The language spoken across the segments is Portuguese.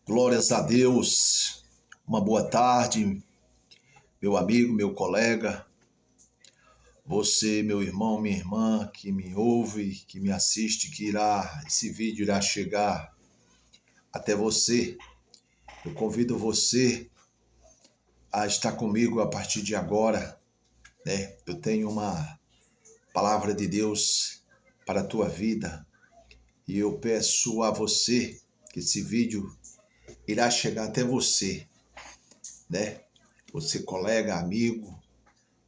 Glórias a Deus. Uma boa tarde, meu amigo, meu colega, você, meu irmão, minha irmã, que me ouve, que me assiste, esse vídeo irá chegar até você. Eu convido você a estar comigo a partir de agora, né? Eu tenho uma palavra de Deus para a tua vida e eu peço a você que esse vídeo irá chegar até você, né? Você, colega, amigo,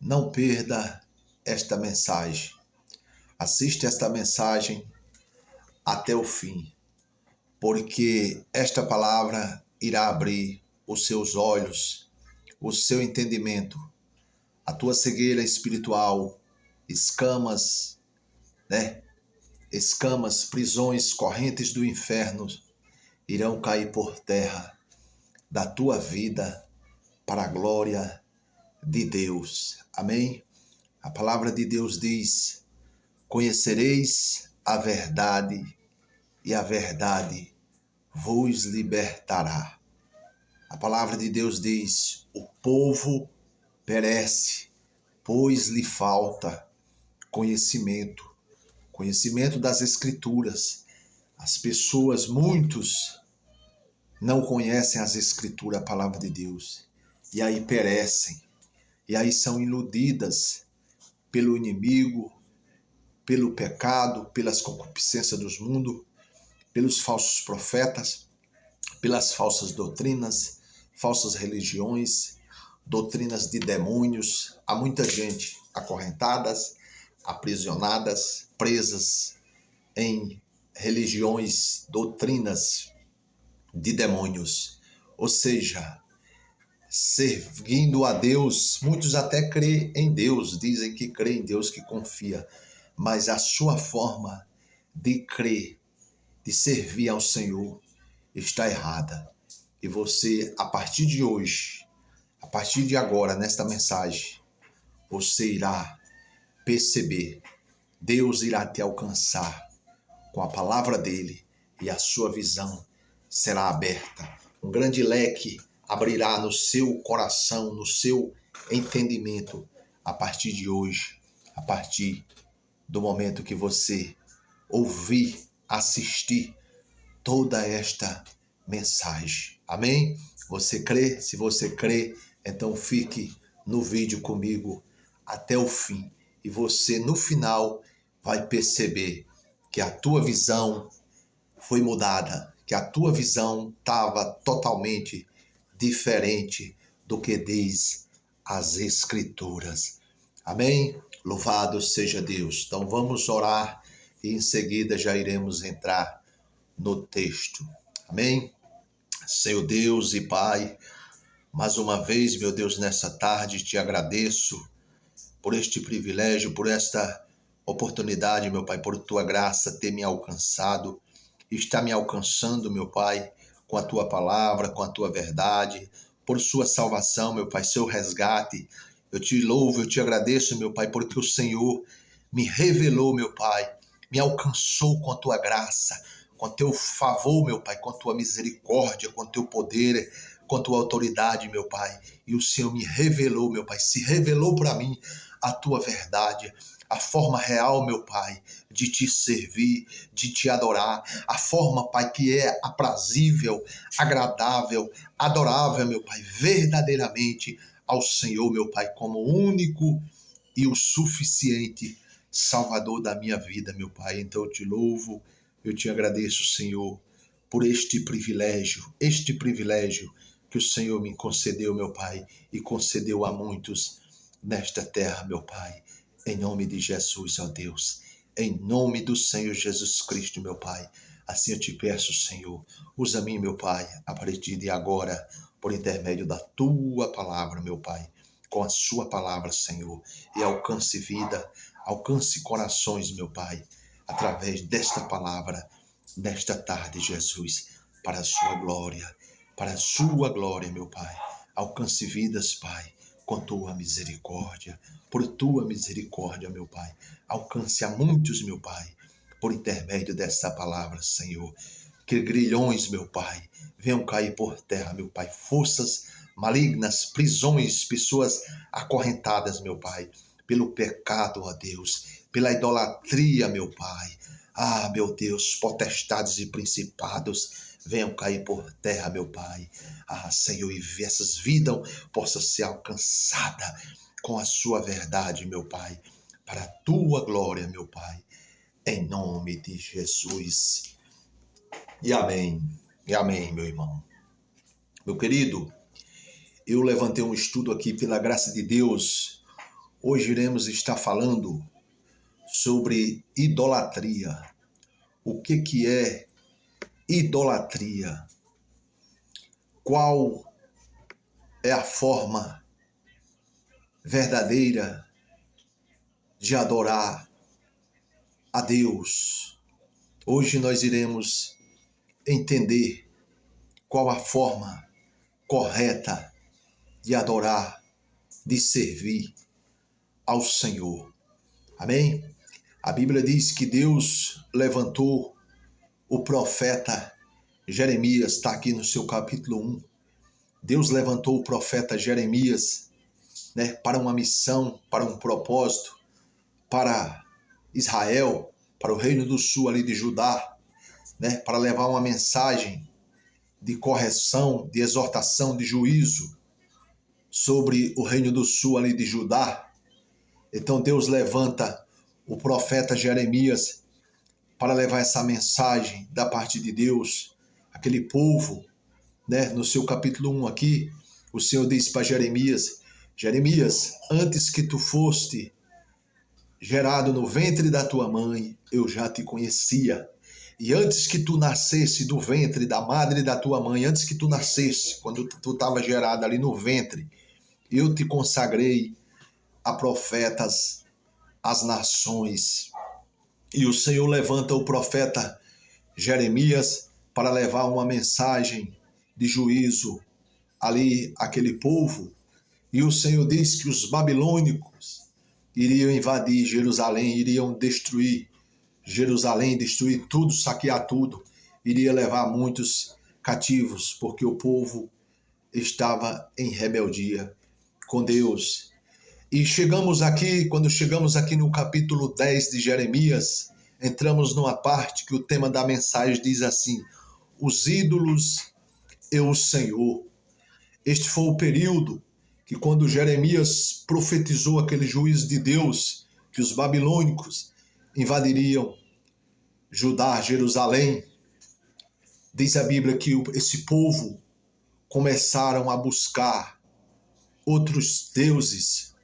não perda esta mensagem. Assista esta mensagem até o fim, porque esta palavra irá abrir os seus olhos, o seu entendimento, a tua cegueira espiritual, escamas, né? Escamas, prisões, correntes do inferno irão cair por terra da tua vida para a glória de Deus. Amém? A palavra de Deus diz: conhecereis a verdade e a verdade vos libertará. A palavra de Deus diz: o povo perece, pois lhe falta conhecimento das Escrituras. As pessoas, muitos, não conhecem as Escrituras, a palavra de Deus, e aí perecem, e aí são iludidas pelo inimigo, pelo pecado, pelas concupiscências dos mundos, pelos falsos profetas, pelas falsas doutrinas, falsas religiões, doutrinas de demônios. Há muita gente acorrentadas, aprisionadas, presas em religiões, doutrinas de demônios. Ou seja, servindo a Deus, muitos até creem em Deus, dizem que creem em Deus, que confia, mas a sua forma de crer, de servir ao Senhor, está errada. E você, a partir de hoje, a partir de agora, nesta mensagem, você irá perceber, Deus irá te alcançar com a palavra dele e a sua visão será aberta. Um grande leque abrirá no seu coração, no seu entendimento, a partir de hoje, a partir do momento que você ouvir, assistir toda esta mensagem. Amém? Você crê? Se você crê, então fique no vídeo comigo até o fim. E você, no final, vai perceber que a tua visão foi mudada, que a tua visão estava totalmente diferente do que diz as Escrituras. Amém? Louvado seja Deus. Então vamos orar e em seguida já iremos entrar no texto. Amém? Senhor Deus e Pai, mais uma vez, meu Deus, nessa tarde te agradeço por este privilégio, por esta oportunidade, meu Pai, por tua graça ter me alcançado, está me alcançando, meu Pai, com a tua palavra, com a tua verdade, por sua salvação, meu Pai, seu resgate. Eu te louvo, eu te agradeço, meu Pai, porque o Senhor me revelou, meu Pai, me alcançou com a tua graça, com teu favor, meu Pai, com a tua misericórdia, com teu poder, com tua autoridade, meu Pai. E o Senhor me revelou, meu Pai, se revelou para mim a tua verdade, a forma real, meu Pai, de te servir, de te adorar, a forma, Pai, que é aprazível, agradável, adorável, meu Pai, verdadeiramente ao Senhor, meu Pai, como o único e o suficiente Salvador da minha vida, meu Pai. Então eu te louvo, eu te agradeço, Senhor, por este privilégio que o Senhor me concedeu, meu Pai, e concedeu a muitos nesta terra, meu Pai. Em nome de Jesus, ó Deus, em nome do Senhor Jesus Cristo, meu Pai. Assim eu te peço, Senhor, usa mim, meu Pai, a partir de agora, por intermédio da tua palavra, meu Pai, com a sua palavra, Senhor, e alcance vida, alcance corações, meu Pai, através desta palavra, nesta tarde, Jesus, para a sua glória, meu Pai. Alcance vidas, Pai, com tua misericórdia, por tua misericórdia, meu Pai. Alcance a muitos, meu Pai, por intermédio dessa palavra, Senhor. Que grilhões, meu Pai, venham cair por terra, meu Pai. Forças malignas, prisões, pessoas acorrentadas, meu Pai, pelo pecado, ó Deus, pela idolatria, meu Pai. Ah, meu Deus, potestades e principados, venham cair por terra, meu Pai. Ah, Senhor, e essas vidas possam ser alcançadas com a sua verdade, meu Pai, para a tua glória, meu Pai, em nome de Jesus. E amém, meu irmão. Meu querido, eu levantei um estudo aqui pela graça de Deus. Hoje iremos estar falando sobre idolatria. O que é idolatria? Qual é a forma verdadeira de adorar a Deus? Hoje nós iremos entender qual a forma correta de adorar, de servir ao Senhor. Amém? A Bíblia diz que Deus levantou o profeta Jeremias, está aqui no seu capítulo 1. Deus levantou o profeta Jeremias, né, para uma missão, para um propósito, para Israel, para o reino do sul ali de Judá, né, para levar uma mensagem de correção, de exortação, de juízo sobre o reino do sul ali de Judá. Então Deus levanta o profeta Jeremias para levar essa mensagem da parte de Deus, aquele povo, né? No seu capítulo 1 aqui, o Senhor diz para Jeremias: Jeremias, antes que tu foste gerado no ventre da tua mãe, eu já te conhecia. E antes que tu nascesse do ventre da madre da tua mãe, antes que tu nascesse, quando tu estava gerado ali no ventre, eu te consagrei a profetas às nações. E o Senhor levanta o profeta Jeremias para levar uma mensagem de juízo ali àquele povo. E o Senhor diz que os babilônicos iriam invadir Jerusalém, iriam destruir Jerusalém, destruir tudo, saquear tudo, iria levar muitos cativos, porque o povo estava em rebeldia com Deus. E quando chegamos aqui no capítulo 10 de Jeremias, entramos numa parte que o tema da mensagem diz assim: os ídolos e o Senhor. Este foi o período que, quando Jeremias profetizou aquele juízo de Deus, que os babilônicos invadiriam Judá, Jerusalém, diz a Bíblia que esse povo começaram a buscar outros deuses,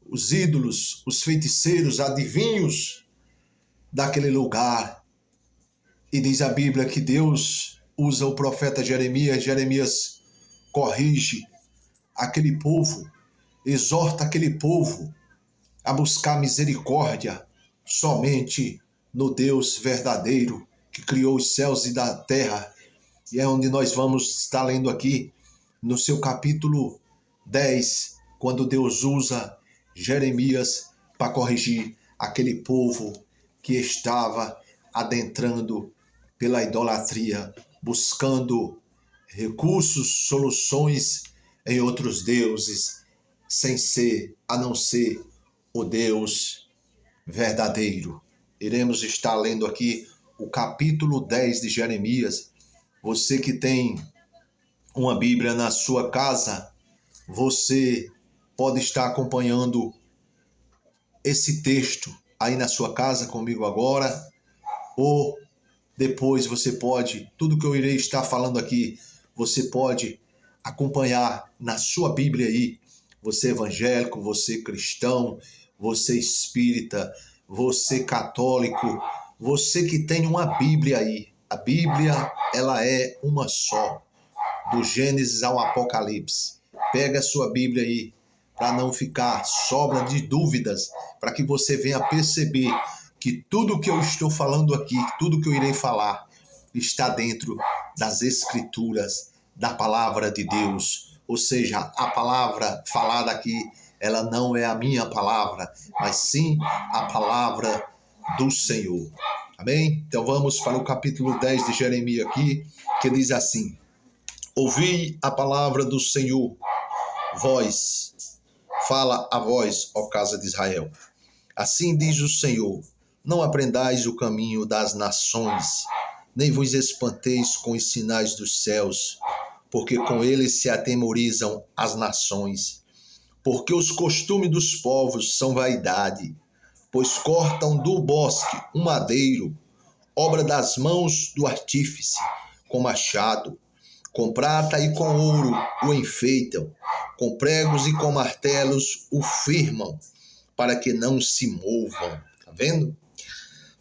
os ídolos, os feiticeiros, adivinhos daquele lugar. E diz a Bíblia que Deus usa o profeta Jeremias. Jeremias corrige aquele povo, exorta aquele povo a buscar misericórdia somente no Deus verdadeiro que criou os céus e da terra. E é onde nós vamos estar lendo aqui no seu capítulo 10, quando Deus usa Jeremias para corrigir aquele povo que estava adentrando pela idolatria, buscando recursos, soluções em outros deuses, a não ser o Deus verdadeiro. Iremos estar lendo aqui o capítulo 10 de Jeremias. Você que tem uma Bíblia na sua casa, você pode estar acompanhando esse texto aí na sua casa comigo agora, ou depois você pode, tudo que eu irei estar falando aqui, você pode acompanhar na sua Bíblia aí, você evangélico, você cristão, você espírita, você católico, você que tem uma Bíblia aí. A Bíblia, ela é uma só, do Gênesis ao Apocalipse. Pega a sua Bíblia aí, para não ficar sobra de dúvidas, para que você venha perceber que tudo que eu estou falando aqui, tudo que eu irei falar, está dentro das Escrituras, da palavra de Deus. Ou seja, a palavra falada aqui, ela não é a minha palavra, mas sim a palavra do Senhor. Amém? Então vamos para o capítulo 10 de Jeremias aqui, que diz assim: Ouvi a palavra do Senhor, fala a vós, ó casa de Israel. Assim diz o Senhor, não aprendais o caminho das nações, nem vos espanteis com os sinais dos céus, porque com eles se atemorizam as nações. Porque os costumes dos povos são vaidade, pois cortam do bosque um madeiro, obra das mãos do artífice, com machado, com prata e com ouro o enfeitam, com pregos e com martelos o firmam, para que não se movam. Tá vendo?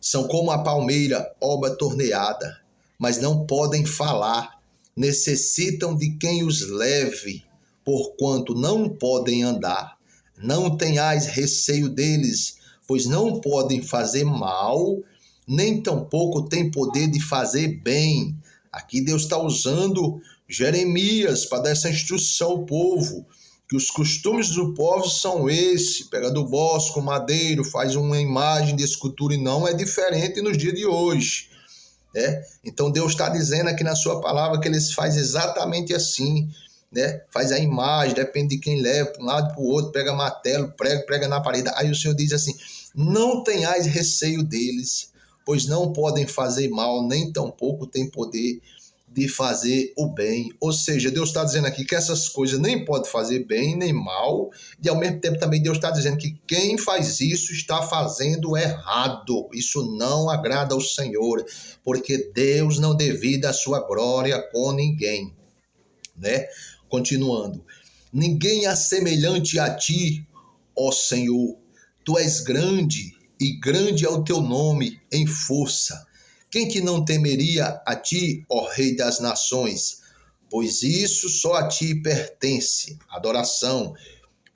São como a palmeira, obra torneada, mas não podem falar, necessitam de quem os leve, porquanto não podem andar. Não tenhais receio deles, pois não podem fazer mal, nem tampouco têm poder de fazer bem. Aqui Deus está usando Jeremias para dar essa instrução ao povo, que os costumes do povo são esse, pega do bosque, madeiro, faz uma imagem de escultura, e não é diferente nos dias de hoje. Né? Então Deus está dizendo aqui na sua palavra que eles fazem exatamente assim, né? Faz a imagem, depende de quem leva, para um lado para o outro, pega martelo, prega na parede. Aí o Senhor diz assim, não tenhais receio deles, pois não podem fazer mal, nem tampouco têm poder de fazer o bem. Ou seja, Deus está dizendo aqui que essas coisas nem podem fazer bem, nem mal, e ao mesmo tempo também Deus está dizendo que quem faz isso está fazendo errado. Isso não agrada ao Senhor, porque Deus não divide a sua glória com ninguém, né? Continuando, ninguém é semelhante a ti, ó Senhor, tu és grande, e grande é o teu nome em força. Quem que não temeria a ti, ó Rei das nações? Pois isso só a ti pertence, adoração,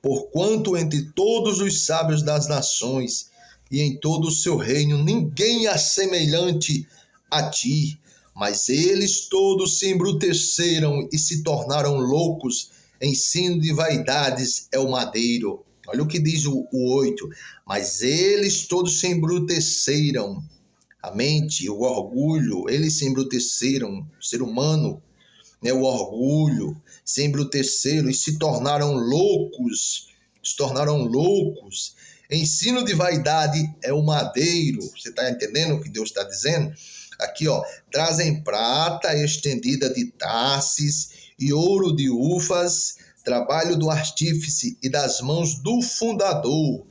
porquanto entre todos os sábios das nações e em todo o seu reino ninguém é semelhante a ti. Mas eles todos se embruteceram e se tornaram loucos, ensino de vaidades é o madeiro. Olha o que diz o 8. Mas eles todos se embruteceram. A mente, o orgulho, eles se embruteceram, o ser humano, né, o orgulho, se embruteceram e se tornaram loucos. Ensino de vaidade é o madeiro. Você está entendendo o que Deus está dizendo? Aqui, ó, trazem prata estendida de Tarsis e ouro de Ufas, trabalho do artífice e das mãos do fundador.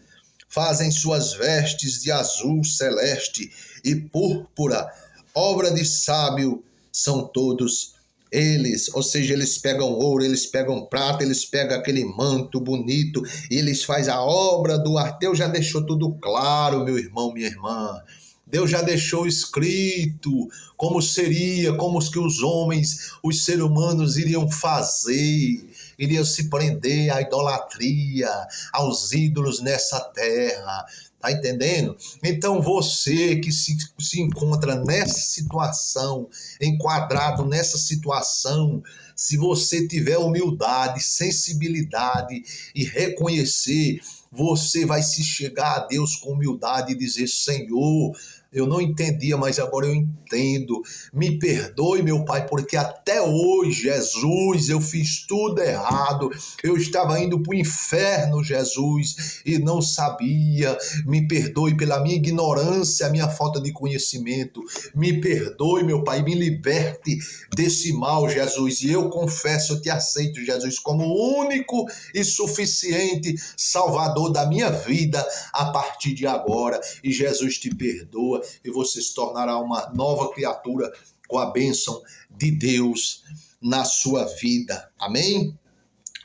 Fazem suas vestes de azul celeste e púrpura, obra de sábio são todos eles. Ou seja, eles pegam ouro, eles pegam prata, eles pegam aquele manto bonito, e eles fazem a obra do arte. Deus já deixou tudo claro, meu irmão, minha irmã. Deus já deixou escrito como seria, como que os homens, os seres humanos iriam fazer, iriam se prender à idolatria, aos ídolos nessa terra. Tá entendendo? Então você que se encontra nessa situação, enquadrado nessa situação, se você tiver humildade, sensibilidade e reconhecer, você vai se chegar a Deus com humildade e dizer, Senhor, eu não entendia, mas agora eu entendo. Me perdoe, meu Pai, porque até hoje, Jesus, eu fiz tudo errado. Eu estava indo para o inferno, Jesus, e não sabia. Me perdoe pela minha ignorância, a minha falta de conhecimento. Me perdoe, meu Pai, me liberte desse mal, Jesus. E eu confesso, eu te aceito, Jesus, como o único e suficiente Salvador da minha vida a partir de agora. E Jesus te perdoa e você se tornará uma nova criatura com a bênção de Deus na sua vida. Amém?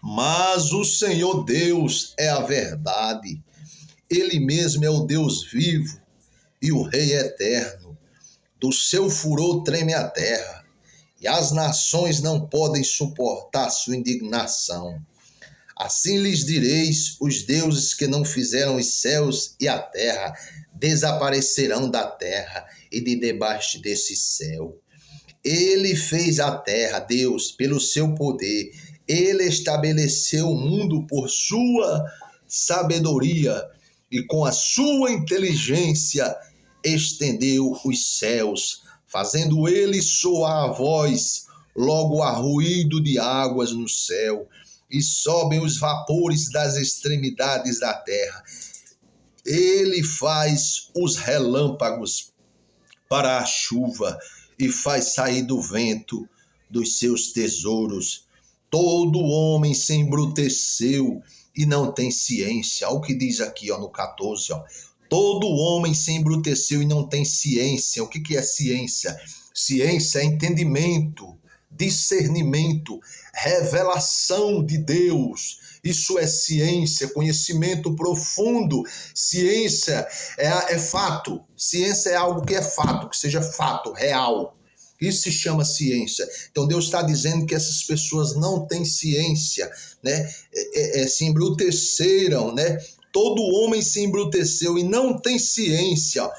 Mas o Senhor Deus é a verdade. Ele mesmo é o Deus vivo e o Rei eterno. Do seu furor treme a terra, e as nações não podem suportar sua indignação. Assim lhes direis, os deuses que não fizeram os céus e a terra desaparecerão da terra e de debaixo desse céu. Ele fez a terra, Deus, pelo seu poder. Ele estabeleceu o mundo por sua sabedoria e com a sua inteligência estendeu os céus, fazendo ele soar a voz logo há ruído de águas no céu, e sobem os vapores das extremidades da terra. Ele faz os relâmpagos para a chuva e faz sair do vento dos seus tesouros. Todo homem se embruteceu e não tem ciência. Olha o que diz aqui no 14. Todo homem se embruteceu e não tem ciência. O que é ciência? Ciência é entendimento, discernimento, revelação de Deus. Isso é ciência, conhecimento profundo. Ciência é fato. Ciência é algo que é fato, que seja fato, real. Isso se chama ciência. Então Deus está dizendo que essas pessoas não têm ciência, né? Se embruteceram, né? Todo homem se embruteceu e não tem ciência.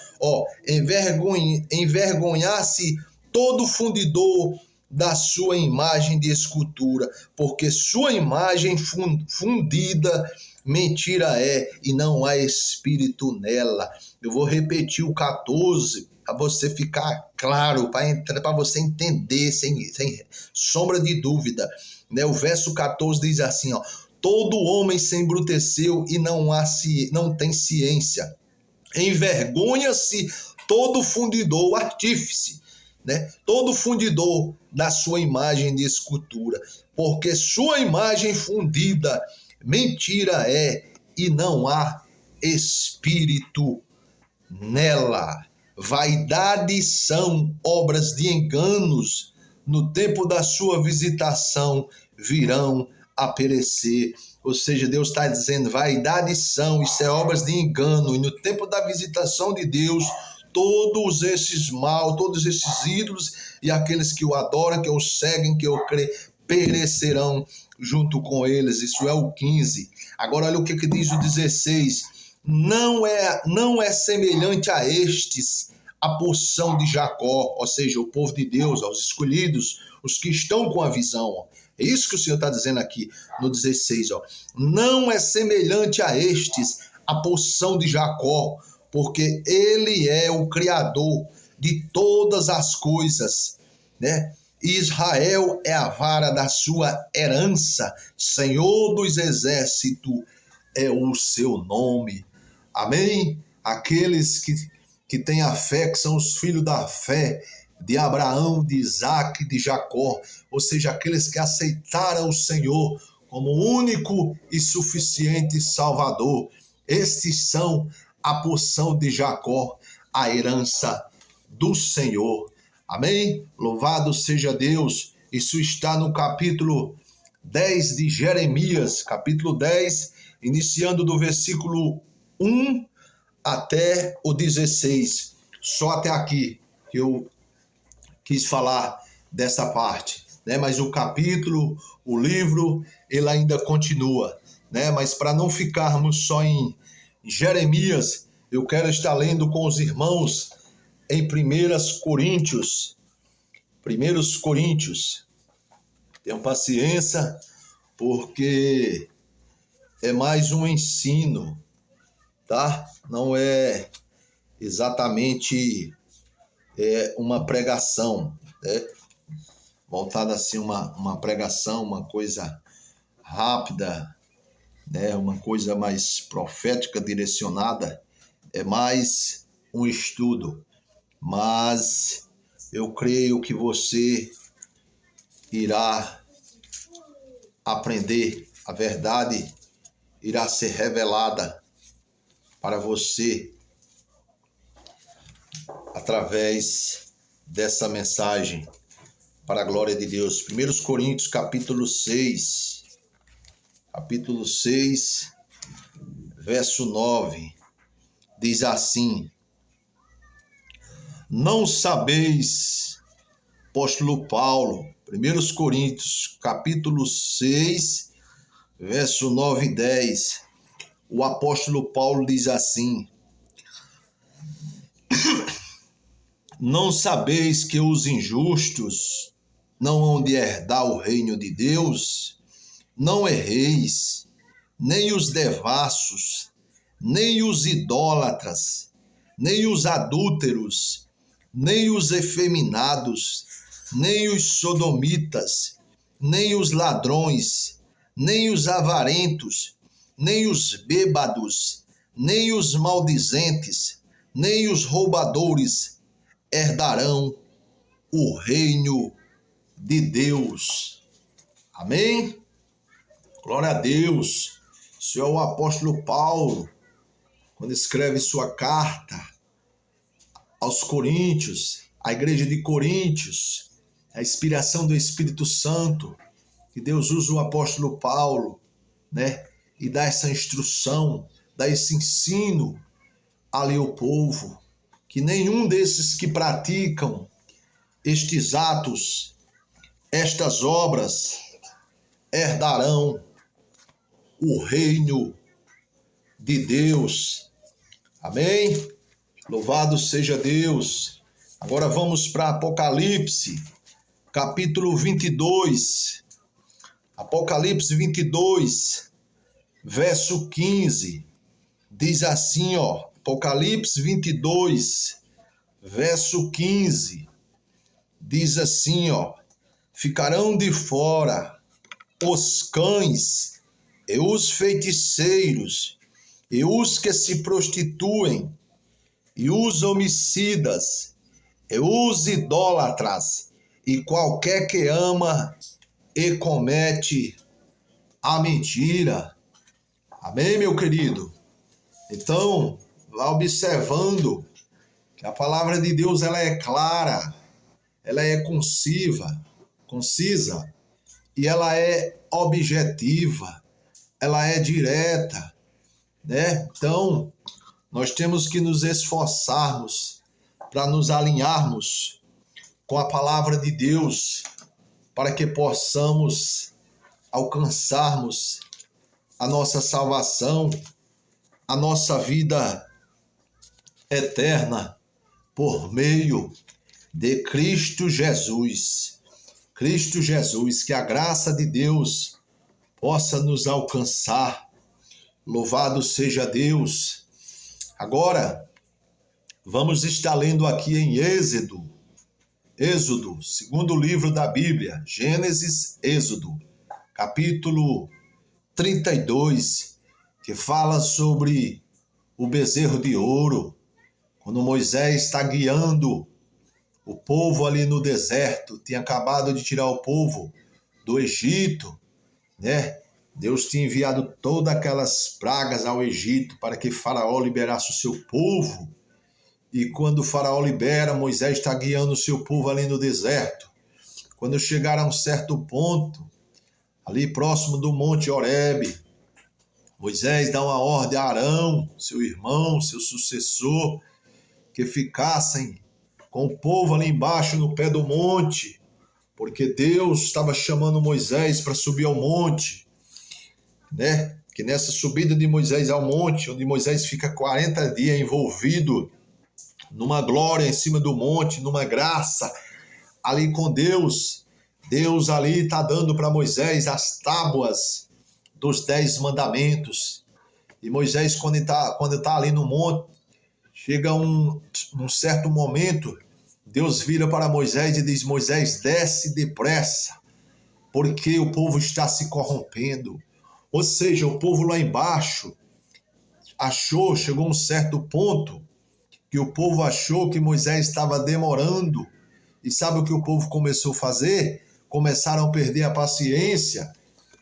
Envergonhar-se todo fundidor da sua imagem de escultura, porque sua imagem fundida mentira é, e não há espírito nela. Eu vou repetir o 14 para você ficar claro, para você entender sem sombra de dúvida, né? O verso 14 diz assim, todo homem se embruteceu e não tem ciência. Envergonha-se todo fundidor, o artífice, né? Todo fundidor da sua imagem de escultura, porque sua imagem fundida mentira é, e não há espírito nela. Vaidade são obras de enganos, no tempo da sua visitação virão a perecer. Ou seja, Deus está dizendo, vaidade são, isso é obras de engano, e no tempo da visitação de Deus, todos esses mal, todos esses ídolos e aqueles que o adoram, que o seguem, que o creem, perecerão junto com eles. Isso é o 15. Agora olha o que diz o 16. Não é semelhante a estes a porção de Jacó, ou seja, o povo de Deus, aos escolhidos, os que estão com a visão. É isso que o Senhor está dizendo aqui no 16. Não é semelhante a estes a porção de Jacó, porque ele é o Criador de todas as coisas, né? Israel é a vara da sua herança, Senhor dos exércitos é o seu nome. Amém? Aqueles que têm a fé, que são os filhos da fé, de Abraão, de Isaac, de Jacó, ou seja, aqueles que aceitaram o Senhor como único e suficiente Salvador. Estes são a porção de Jacó, a herança do Senhor. Amém? Louvado seja Deus. Isso está no capítulo 10 de Jeremias, capítulo 10, iniciando do versículo 1 até o 16. Só até aqui que eu quis falar dessa parte, né? Mas o capítulo, o livro, ele ainda continua, né? Mas para não ficarmos só em Jeremias, eu quero estar lendo com os irmãos em 1 Coríntios. 1 Coríntios. Tenham paciência, porque é mais um ensino, tá? Não é exatamente uma pregação, né? Voltada assim, uma pregação, uma coisa rápida, né? Uma coisa mais profética, direcionada, é mais um estudo. Mas eu creio que você irá aprender, a verdade irá ser revelada para você através dessa mensagem, para a glória de Deus. 1 Coríntios, capítulo 6, verso 9, diz assim: não sabeis, apóstolo Paulo, 1 Coríntios, capítulo 6, verso 9 e 10, o apóstolo Paulo diz assim: não sabeis que os injustos não hão de herdar o reino de Deus? Não erreis, nem os devassos, nem os idólatras, nem os adúlteros, nem os efeminados, nem os sodomitas, nem os ladrões, nem os avarentos, nem os bêbados, nem os maldizentes, nem os roubadores herdarão o reino de Deus. Amém? Glória a Deus. Isso é o apóstolo Paulo, quando escreve sua carta aos Coríntios, à igreja de Coríntios, a inspiração do Espírito Santo, que Deus usa o apóstolo Paulo, né? E dá essa instrução, dá esse ensino ali ao povo, que nenhum desses que praticam estes atos, estas obras, herdarão o reino de Deus. Amém? Louvado seja Deus. Agora vamos para Apocalipse, capítulo 22. Apocalipse 22, verso 15. Diz assim, ó, Apocalipse 22, verso 15. Diz assim, ó: ficarão de fora os cães e os feiticeiros, e os que se prostituem, e os homicidas, e os idólatras, e qualquer que ama e comete a mentira. Amém, meu querido? Então, vá observando que a palavra de Deus ela é clara, ela é concisa, e ela é objetiva, ela é direta, né? Então, nós temos que nos esforçarmos para nos alinharmos com a palavra de Deus, para que possamos alcançarmos a nossa salvação, a nossa vida eterna, por meio de Cristo Jesus. Cristo Jesus, que a graça de Deus possa nos alcançar. Louvado seja Deus. Agora, vamos estar lendo aqui em Êxodo, segundo livro da Bíblia, Gênesis, Êxodo, capítulo 32, que fala sobre o bezerro de ouro, quando Moisés está guiando o povo ali no deserto, tinha acabado de tirar o povo do Egito, né? Deus tinha enviado todas aquelas pragas ao Egito para que Faraó liberasse o seu povo. E quando o Faraó libera, Moisés está guiando o seu povo ali no deserto. Quando chegaram a um certo ponto, ali próximo do Monte Horebe, Moisés dá uma ordem a Arão, seu irmão, seu sucessor, que ficassem com o povo ali embaixo no pé do monte, porque Deus estava chamando Moisés para subir ao monte, né? Que nessa subida de Moisés ao monte, onde Moisés fica 40 dias envolvido numa glória em cima do monte, numa graça ali com Deus, Deus ali está dando para Moisés as tábuas dos 10 mandamentos. E Moisés, quando está ali no monte, chega um certo momento, Deus vira para Moisés e diz: Moisés, desce depressa, porque o povo está se corrompendo. Ou seja, o povo lá embaixo chegou a um certo ponto que o povo achou que Moisés estava demorando. E sabe o que o povo começou a fazer? Começaram a perder a paciência.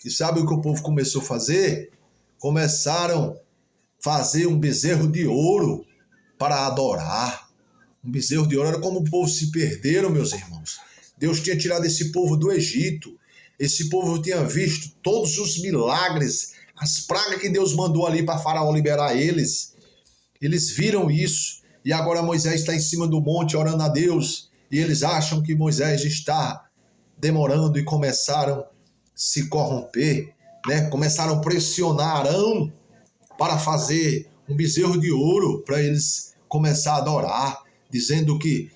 E sabe o que o povo começou a fazer? Começaram a fazer um bezerro de ouro para adorar. Um bezerro de ouro. Era como o povo se perderam, meus irmãos. Deus tinha tirado esse povo do Egito. Esse povo tinha visto todos os milagres, as pragas que Deus mandou ali para Faraó liberar eles. Eles viram isso. E agora Moisés está em cima do monte orando a Deus. E eles acham que Moisés está demorando e começaram a se corromper, né? Começaram a pressionar Arão para fazer um bezerro de ouro para eles começar a adorar, dizendo que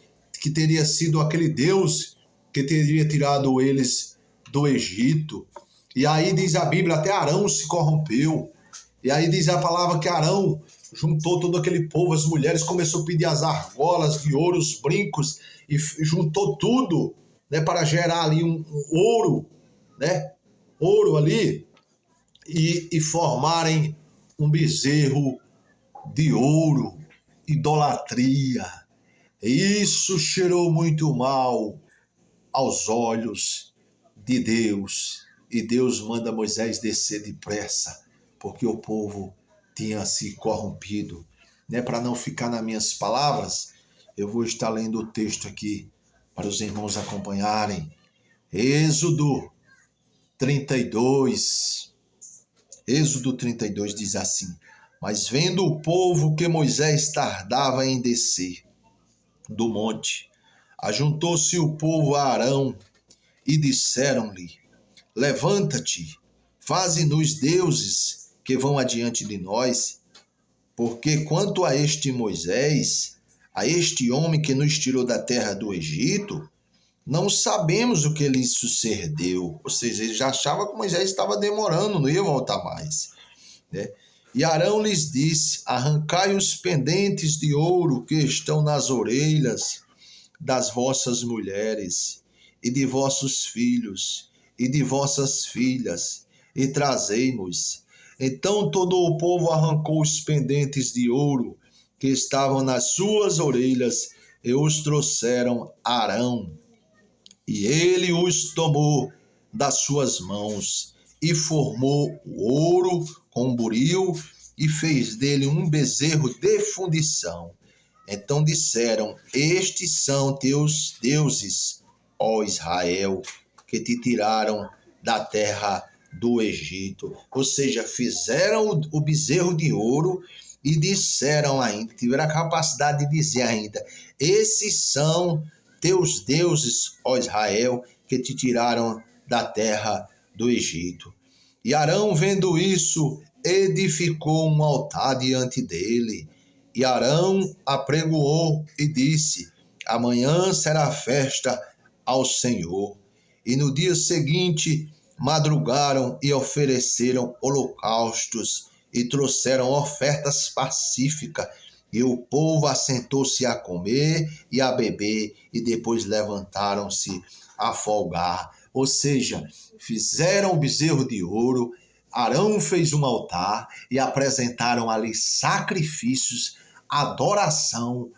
teria sido aquele Deus que teria tirado eles do Egito. E aí diz a Bíblia, até Arão se corrompeu. E aí diz a palavra que Arão juntou todo aquele povo, as mulheres, começou a pedir as argolas de ouro, os brincos, e juntou tudo né, para gerar ali um ouro, né, ouro ali, e formarem um bezerro de ouro, idolatria. Isso cheirou muito mal aos olhos de Deus. E Deus manda Moisés descer depressa, porque o povo tinha se corrompido. Né? Para não ficar nas minhas palavras, eu vou estar lendo o texto aqui para os irmãos acompanharem. Êxodo 32. Êxodo 32 diz assim: Mas vendo o povo que Moisés tardava em descer do monte, ajuntou-se o povo a Arão e disseram-lhe: Levanta-te, faze-nos deuses que vão adiante de nós, porque quanto a este Moisés, a este homem que nos tirou da terra do Egito, não sabemos o que lhe sucedeu. Ou seja, ele já achava que Moisés estava demorando, não ia voltar mais, né? E Arão lhes disse: Arrancai os pendentes de ouro que estão nas orelhas das vossas mulheres, e de vossos filhos, e de vossas filhas, e trazei-nos. Então todo o povo arrancou os pendentes de ouro que estavam nas suas orelhas, e os trouxeram a Arão. E ele os tomou das suas mãos, e formou o ouro com um buril, e fez dele um bezerro de fundição. Então disseram: Estes são teus deuses, ó Israel, que te tiraram da terra do Egito. Ou seja, fizeram o bezerro de ouro e disseram ainda, tiveram a capacidade de dizer ainda: Esses são teus deuses, ó Israel, que te tiraram da terra do Egito. E Arão, vendo isso, edificou um altar diante dele. E Arão apregoou e disse: Amanhã será festa ao Senhor. E no dia seguinte madrugaram e ofereceram holocaustos e trouxeram ofertas pacíficas. E o povo assentou-se a comer e a beber, e depois levantaram-se a folgar. Ou seja, fizeram o bezerro de ouro, Arão fez um altar e apresentaram ali sacrifícios, adoração,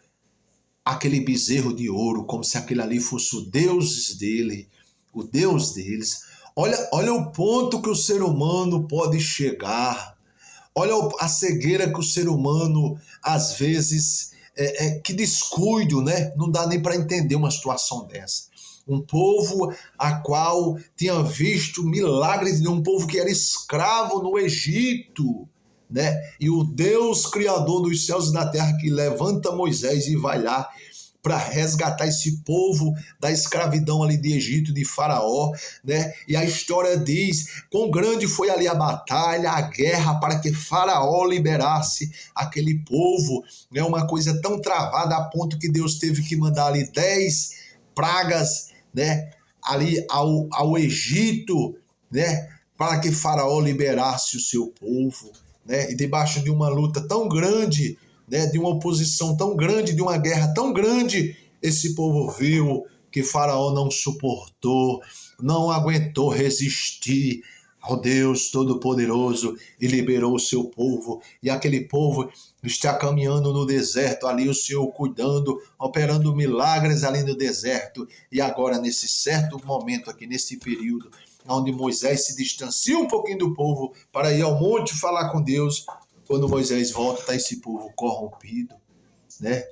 aquele bezerro de ouro, como se aquele ali fosse o Deus dele, o Deus deles. Olha o ponto que o ser humano pode chegar. Olha a cegueira que o ser humano, às vezes, que descuido, né? Não dá nem para entender uma situação dessa. Um povo a qual tinha visto milagres de um povo que era escravo no Egito, né? E o Deus Criador dos céus e da terra que levanta Moisés e vai lá para resgatar esse povo da escravidão ali de Egito, de Faraó, né? E a história diz quão grande foi ali a batalha, a guerra para que Faraó liberasse aquele povo, né? Uma coisa tão travada a ponto que Deus teve que mandar ali 10 pragas, né? Ali ao Egito, né? Para que Faraó liberasse o seu povo, né? E debaixo de uma luta tão grande, né, de uma oposição tão grande, de uma guerra tão grande, esse povo viu que Faraó não suportou, não aguentou resistir ao Deus Todo-Poderoso e liberou o seu povo. E aquele povo está caminhando no deserto, ali o Senhor cuidando, operando milagres ali no deserto. E agora, nesse certo momento aqui, nesse período, onde Moisés se distancia um pouquinho do povo para ir ao monte falar com Deus, quando Moisés volta, está esse povo corrompido, né?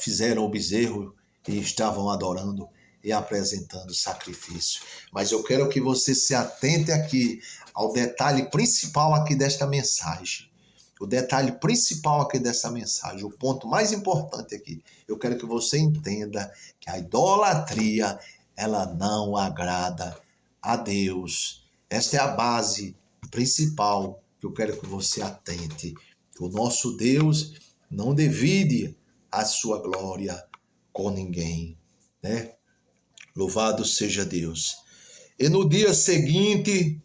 Fizeram o bezerro e estavam adorando e apresentando sacrifício. Mas eu quero que você se atente aqui ao detalhe principal aqui desta mensagem. O detalhe principal aqui dessa mensagem, o ponto mais importante aqui. Eu quero que você entenda que a idolatria, ela não agrada a Deus. Esta é a base principal que eu quero que você atente. O nosso Deus não divide a sua glória com ninguém, né? Louvado seja Deus. E no dia seguinte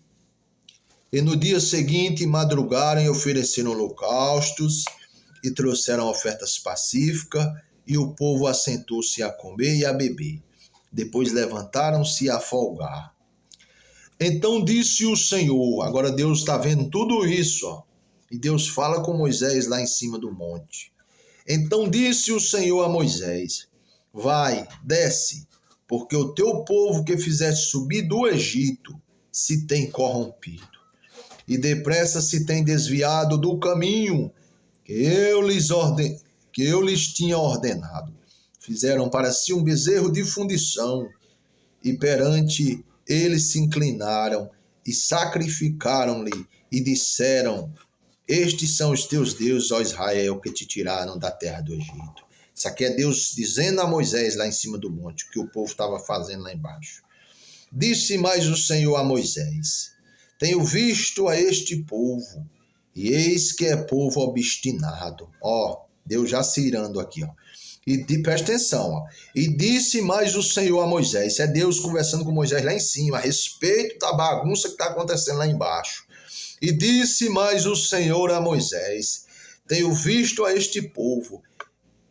madrugaram e ofereceram holocaustos e trouxeram ofertas pacíficas, e o povo assentou-se a comer e a beber. Depois levantaram-se a folgar. Então disse o Senhor, agora Deus está vendo tudo isso, ó, e Deus fala com Moisés lá em cima do monte. Então disse o Senhor a Moisés, vai, desce, porque o teu povo que fizeste subir do Egito se tem corrompido, e depressa se tem desviado do caminho que eu lhes tinha ordenado. Fizeram para si um bezerro de fundição, e perante ele se inclinaram, e sacrificaram-lhe, e disseram, estes são os teus deuses, ó Israel, que te tiraram da terra do Egito. Isso aqui é Deus dizendo a Moisés lá em cima do monte, o que o povo estava fazendo lá embaixo. Disse mais o Senhor a Moisés, tenho visto a este povo, e eis que é povo obstinado. Ó, Deus já se irando aqui, ó. Presta atenção, ó. E disse mais o Senhor a Moisés, isso é Deus conversando com Moisés lá em cima, a respeito da bagunça que está acontecendo lá embaixo. E disse mais o Senhor a Moisés, tenho visto a este povo,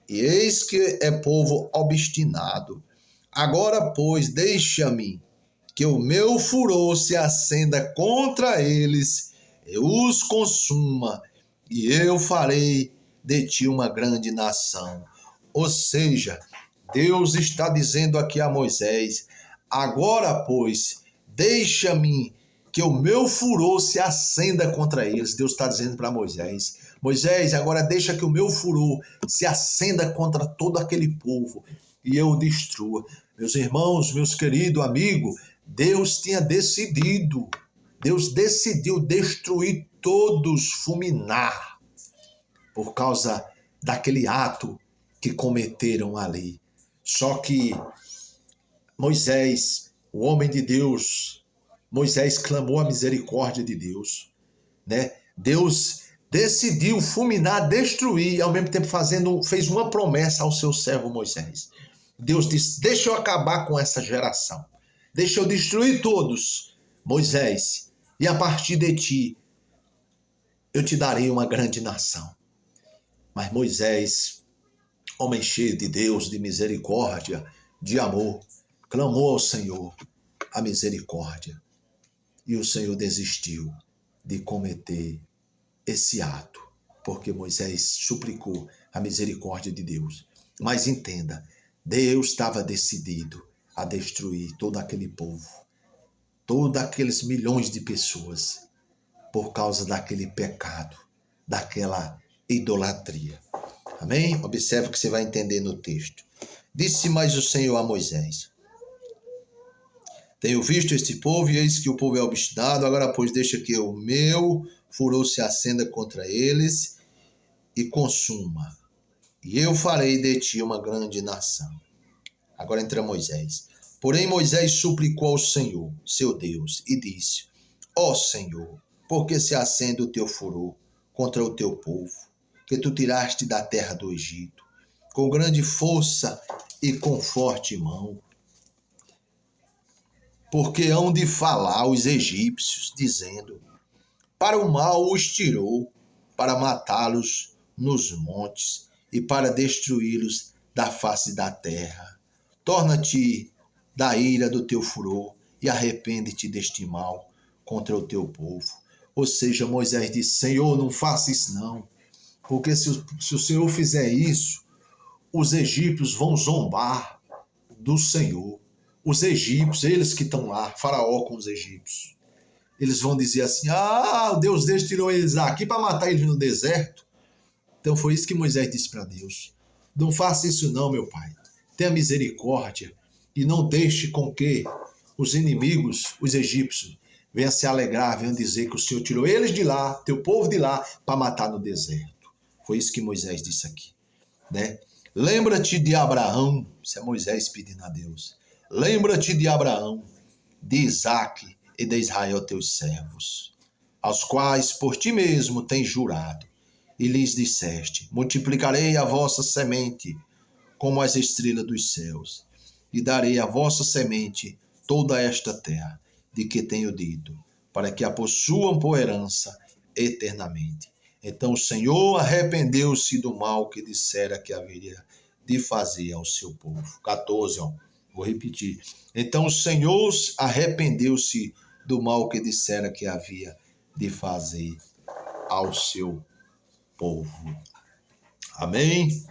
e eis que é povo obstinado. Agora, pois, deixa-me que o meu furor se acenda contra eles, eu os consuma, e eu farei de ti uma grande nação. Ou seja, Deus está dizendo aqui a Moisés, agora, pois, deixa-me que o meu furor se acenda contra eles. Deus está dizendo para Moisés, Moisés, agora deixa que o meu furor se acenda contra todo aquele povo e eu o destrua. Meus irmãos, meus queridos amigos, Deus tinha decidido, Deus decidiu destruir todos, fulminar, por causa daquele ato que cometeram ali. Só que Moisés, o homem de Deus, Moisés clamou a misericórdia de Deus, né? Deus decidiu fulminar, destruir, e ao mesmo tempo fez uma promessa ao seu servo Moisés. Deus disse, deixa eu acabar com essa geração, deixa eu destruir todos, Moisés, e a partir de ti eu te darei uma grande nação. Mas Moisés, homem cheio de Deus, de misericórdia, de amor, clamou ao Senhor a misericórdia. E o Senhor desistiu de cometer esse ato, porque Moisés suplicou a misericórdia de Deus. Mas entenda, Deus estava decidido a destruir todo aquele povo, todos aqueles milhões de pessoas, por causa daquele pecado, daquela idolatria. Amém? Observe o que você vai entender no texto. Disse mais o Senhor a Moisés, tenho visto este povo, e eis que o povo é obstinado, agora pois deixa que o meu furor se acenda contra eles e consuma, e eu farei de ti uma grande nação. Agora entra Moisés. Porém Moisés suplicou ao Senhor, seu Deus, e disse, ó Senhor, por que se acende o teu furor contra o teu povo, que tu tiraste da terra do Egito, com grande força e com forte mão? Porque hão de falar os egípcios, dizendo, para o mal os tirou, para matá-los nos montes e para destruí-los da face da terra. Torna-te da ira do teu furor e arrepende-te deste mal contra o teu povo. Ou seja, Moisés disse, Senhor, não faça isso não, porque se o Senhor fizer isso, os egípcios vão zombar do Senhor. Os egípcios, eles que estão lá, Faraó com os egípcios, eles vão dizer assim, o Deus deles tirou eles daqui para matar eles no deserto. Então foi isso que Moisés disse para Deus. Não faça isso não, meu pai. Tenha misericórdia e não deixe com que os inimigos, os egípcios, venham se alegrar, venham dizer que o Senhor tirou eles de lá, teu povo de lá, para matar no deserto. Foi isso que Moisés disse aqui, né? Lembra-te de Abraão, isso é Moisés pedindo a Deus. Lembra-te de Abraão, de Isaque e de Israel teus servos, aos quais por ti mesmo tens jurado, e lhes disseste, multiplicarei a vossa semente como as estrelas dos céus, e darei a vossa semente toda esta terra, de que tenho dito, para que a possuam por herança eternamente. Então o Senhor arrependeu-se do mal que dissera que haveria de fazer ao seu povo. 14, Vou repetir. Então o Senhor arrependeu-se do mal que dissera que havia de fazer ao seu povo. Amém?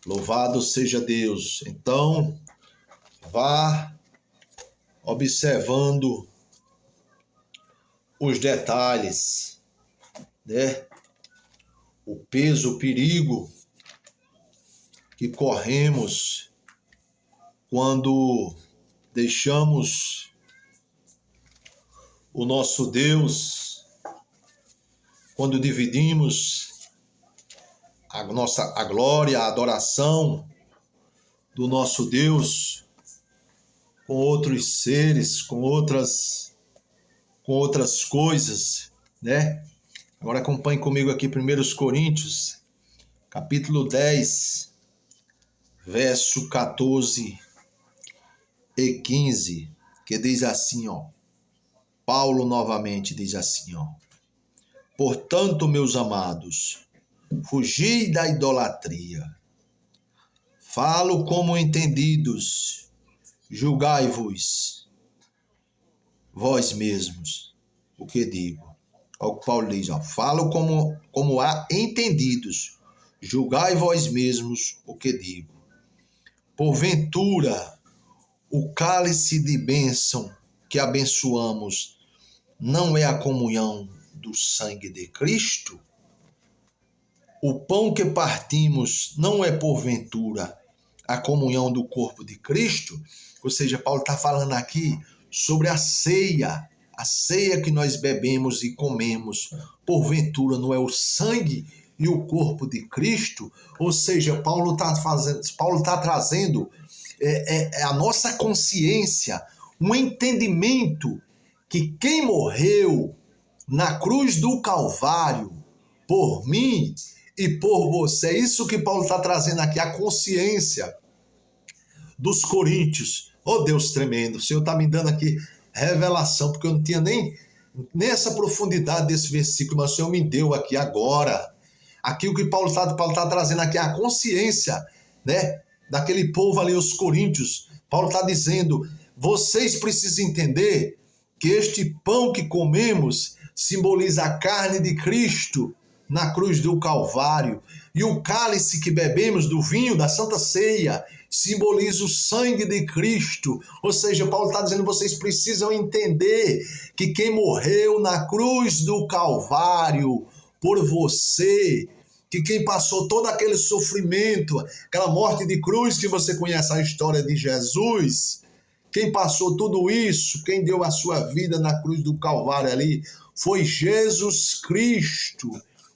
Louvado seja Deus. Então, vá observando os detalhes, né? O peso, o perigo que corremos quando deixamos o nosso Deus, quando dividimos a glória, a adoração do nosso Deus com outros seres, com outras coisas, né? Agora acompanhe comigo aqui 1 Coríntios, capítulo 10, verso 14 e 15, que diz assim, ó. Paulo novamente diz assim, ó. Portanto, meus amados, fugi da idolatria. Falo como entendidos, julgai-vos vós mesmos o que digo. Olha o que Paulo diz, ó. Falo como há entendidos, julgai vós mesmos o que digo. Porventura, o cálice de bênção que abençoamos não é a comunhão do sangue de Cristo? O pão que partimos não é porventura a comunhão do corpo de Cristo? Ou seja, Paulo está falando aqui sobre a ceia que nós bebemos e comemos. Porventura não é o sangue e o corpo de Cristo? Ou seja, Paulo está trazendo a nossa consciência, um entendimento que quem morreu na cruz do Calvário por mim e por você, é isso que Paulo está trazendo aqui, a consciência dos coríntios. Oh Deus tremendo, o Senhor está me dando aqui revelação, porque eu não tinha nem nessa profundidade desse versículo, mas o Senhor me deu aqui agora. Aqui o que Paulo está trazendo aqui, a consciência, né, daquele povo ali, os coríntios. Paulo está dizendo, vocês precisam entender que este pão que comemos simboliza a carne de Cristo na cruz do Calvário, e o cálice que bebemos do vinho da Santa Ceia simboliza o sangue de Cristo. Ou seja, Paulo está dizendo, vocês precisam entender que quem morreu na cruz do Calvário por você, que quem passou todo aquele sofrimento, aquela morte de cruz que você conhece a história de Jesus, quem passou tudo isso, quem deu a sua vida na cruz do Calvário ali, foi Jesus Cristo,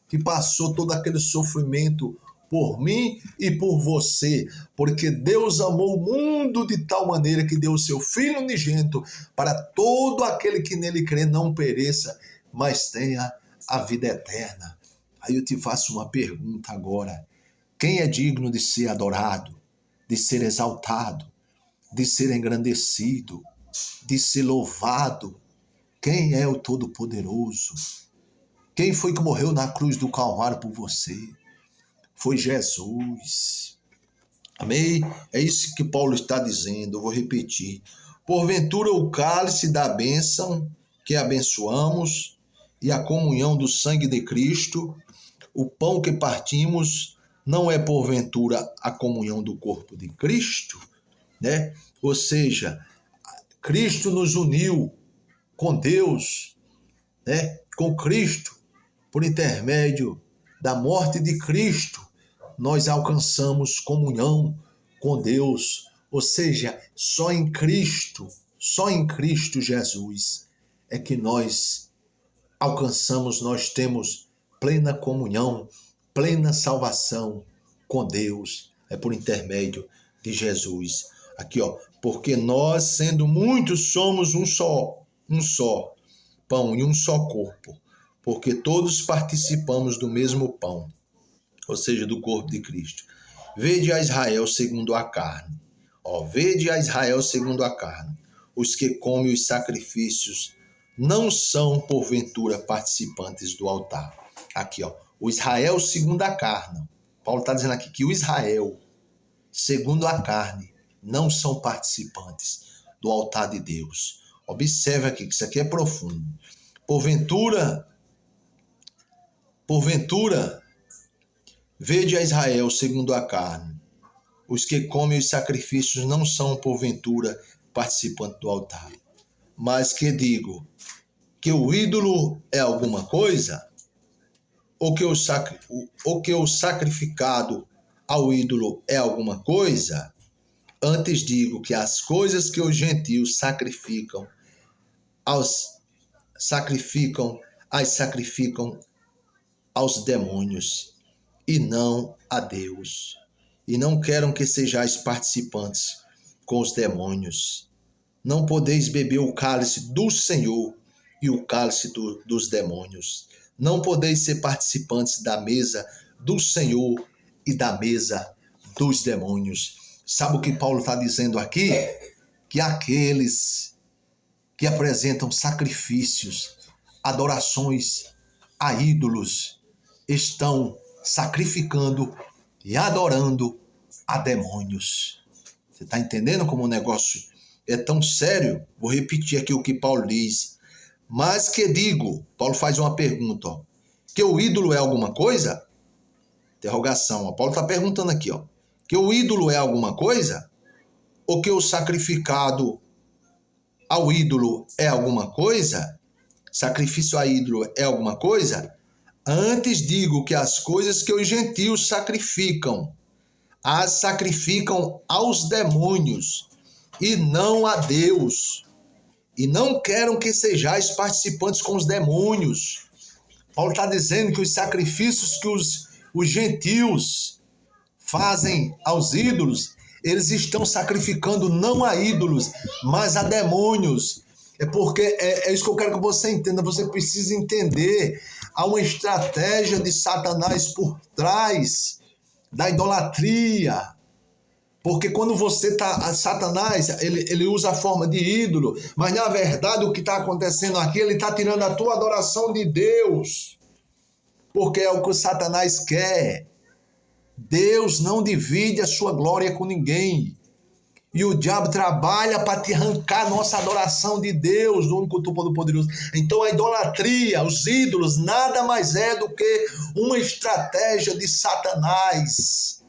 que passou todo aquele sofrimento por mim e por você, porque Deus amou o mundo de tal maneira que deu o seu Filho unigênito para todo aquele que nele crê não pereça, mas tenha a vida eterna. Aí eu te faço uma pergunta agora. Quem é digno de ser adorado, de ser exaltado, de ser engrandecido, de ser louvado? Quem é o Todo-Poderoso? Quem foi que morreu na cruz do Calvário por você? Foi Jesus. Amém? É isso que Paulo está dizendo. Eu vou repetir. Porventura o cálice da bênção que abençoamos e a comunhão do sangue de Cristo, o pão que partimos, não é porventura a comunhão do corpo de Cristo? Né? Ou seja, Cristo nos uniu com Deus, né? Com Cristo, por intermédio da morte de Cristo, nós alcançamos comunhão com Deus. Ou seja, só em Cristo Jesus é que nós alcançamos, nós temos plena comunhão, plena salvação com Deus. É por intermédio de Jesus. Aqui, ó, porque nós, sendo muitos, somos um só pão e um só corpo, porque todos participamos do mesmo pão, ou seja, do corpo de Cristo. Vede a Israel segundo a carne. Vede a Israel segundo a carne. Os que comem os sacrifícios não são, porventura, participantes do altar. Aqui, ó, o Israel segundo a carne. Paulo está dizendo aqui que o Israel, segundo a carne, não são participantes do altar de Deus. Observe aqui, que isso aqui é profundo. Porventura, vede a Israel segundo a carne. Os que comem os sacrifícios não são, porventura, participantes do altar. Mas que digo, que o ídolo é alguma coisa? Ou que o sacrificado ao ídolo é alguma coisa? Antes digo que as coisas que os gentios sacrificam aos demônios e não a Deus. E não quero que sejais participantes com os demônios. Não podeis beber o cálice do Senhor e o cálice dos demônios. Não podeis ser participantes da mesa do Senhor e da mesa dos demônios. Sabe o que Paulo está dizendo aqui? Que aqueles que apresentam sacrifícios, adorações a ídolos, estão sacrificando e adorando a demônios. Você está entendendo como o negócio é tão sério? Vou repetir aqui o que Paulo diz. Mas que digo, Paulo faz uma pergunta, ó, que o ídolo é alguma coisa? Interrogação, ó. Paulo está perguntando aqui, ó, que o ídolo é alguma coisa? Ou que o sacrificado ao ídolo é alguma coisa? Sacrifício a ídolo é alguma coisa? Antes digo que as coisas que os gentios sacrificam, as sacrificam aos demônios e não a Deus. E não quero que sejais participantes com os demônios. Paulo está dizendo que os sacrifícios que os gentios fazem aos ídolos, eles estão sacrificando não a ídolos, mas a demônios. É porque é isso que eu quero que você entenda. Você precisa entender. Há uma estratégia de Satanás por trás da idolatria. Porque quando você está... Satanás, ele usa a forma de ídolo, mas na verdade o que está acontecendo aqui, ele está tirando a tua adoração de Deus. Porque é o que o Satanás quer. Deus não divide a sua glória com ninguém. E o diabo trabalha para te arrancar a nossa adoração de Deus, do único Todo-Poderoso. Então a idolatria, os ídolos, nada mais é do que uma estratégia de Satanás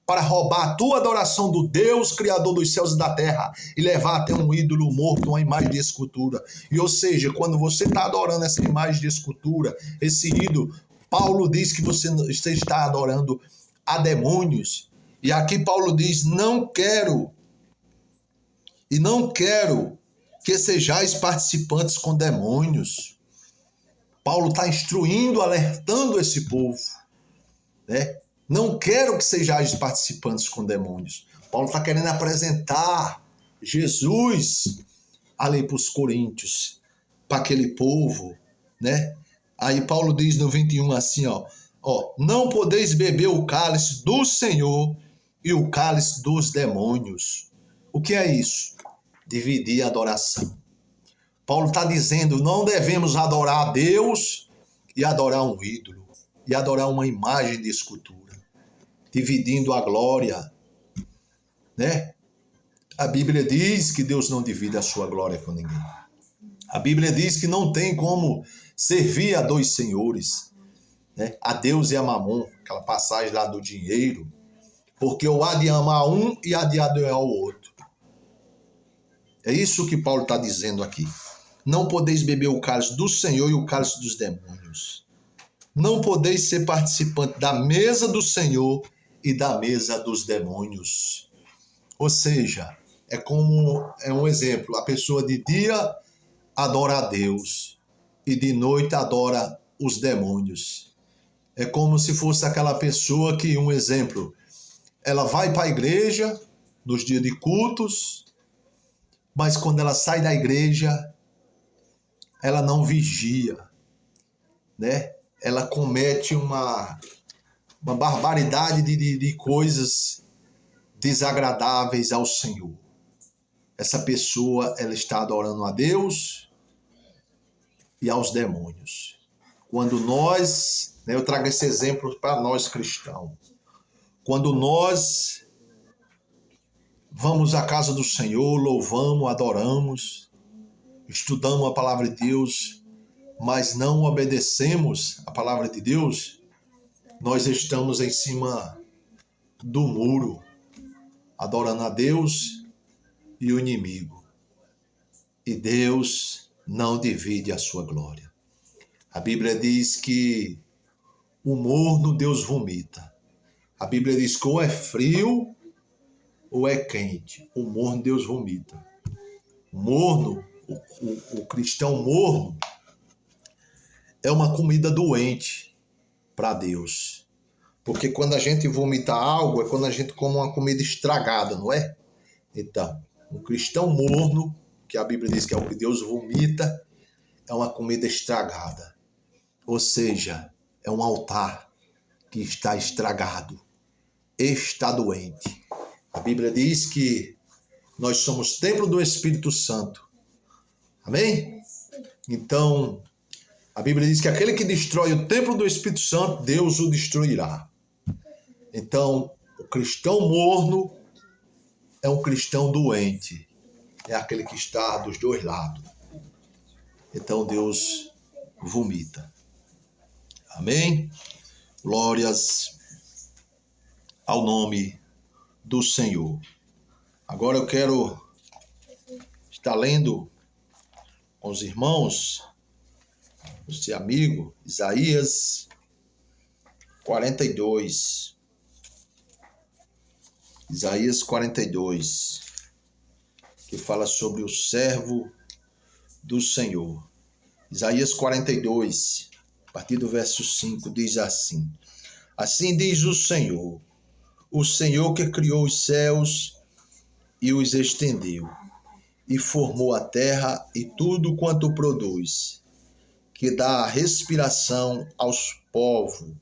para roubar a tua adoração do Deus, Criador dos céus e da terra, e levar até um ídolo morto, uma imagem de escultura. E ou seja, quando você está adorando essa imagem de escultura, esse ídolo, Paulo diz que você está adorando a demônios. E aqui Paulo diz, não quero que sejais participantes com demônios. Paulo está instruindo, alertando esse povo, né? Não quero que sejais participantes com demônios. Paulo está querendo apresentar Jesus ali para os coríntios, para aquele povo, né? Aí Paulo diz no 21 assim, ó, não podeis beber o cálice do Senhor e o cálice dos demônios. O que é isso? Dividir a adoração. Paulo está dizendo, não devemos adorar a Deus e adorar um ídolo, e adorar uma imagem de escultura, dividindo a glória, né? A Bíblia diz que Deus não divide a sua glória com ninguém. A Bíblia diz que não tem como servir a dois senhores, né? A Deus e a Mamon, aquela passagem lá do dinheiro, porque eu há de amar um e há de adorar o outro. É isso que Paulo está dizendo aqui. Não podeis beber o cálice do Senhor e o cálice dos demônios. Não podeis ser participante da mesa do Senhor e da mesa dos demônios. Ou seja, é um exemplo. A pessoa de dia adora a Deus e de noite adora os demônios. É como se fosse aquela pessoa que, um exemplo, ela vai para a igreja nos dias de cultos, mas quando ela sai da igreja, ela não vigia, né? Ela comete uma barbaridade de coisas desagradáveis ao Senhor. Essa pessoa, ela está adorando a Deus e aos demônios. Quando nós, né, eu trago esse exemplo para nós cristãos, quando nós vamos à casa do Senhor, louvamos, adoramos, estudamos a palavra de Deus, mas não obedecemos a palavra de Deus, nós estamos em cima do muro, adorando a Deus e o inimigo. E Deus não divide a sua glória. A Bíblia diz que o morno Deus vomita. A Bíblia diz que ou é frio ou é quente. O morno Deus vomita. O morno, o cristão morno, é uma comida doente para Deus. Porque quando a gente vomita algo, é quando a gente come uma comida estragada, não é? Então, um cristão morno, que a Bíblia diz que é o que Deus vomita, é uma comida estragada. Ou seja, é um altar que está estragado, está doente. A Bíblia diz que nós somos templo do Espírito Santo. Amém? Então, a Bíblia diz que aquele que destrói o templo do Espírito Santo, Deus o destruirá. Então, o cristão morno é um cristão doente. É aquele que está dos dois lados. Então, Deus vomita. Amém? Glórias ao nome do Senhor. Agora eu quero estar lendo com os irmãos, você amigo, Isaías 42. Isaías 42, que fala sobre o servo do Senhor. Isaías 42, a partir do verso 5, diz assim: Assim diz o Senhor que criou os céus e os estendeu, e formou a terra e tudo quanto produz, que dá a respiração aos povos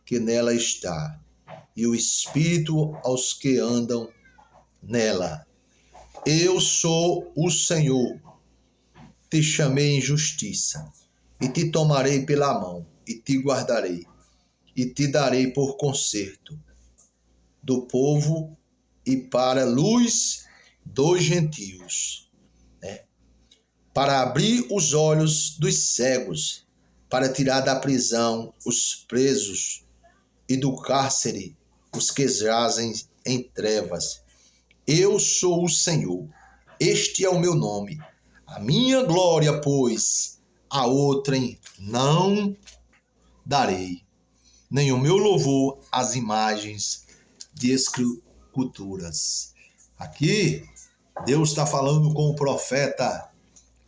que nela está, e o espírito aos que andam nela. Eu sou o Senhor, te chamei em justiça, e te tomarei pela mão, e te guardarei, e te darei por conserto do povo e para luz dos gentios, para abrir os olhos dos cegos, para tirar da prisão os presos e do cárcere os que jazem em trevas. Eu sou o Senhor, este é o meu nome. A minha glória, pois, a outrem não darei, nem o meu louvor às imagens de esculturas. Aqui, Deus está falando com o profeta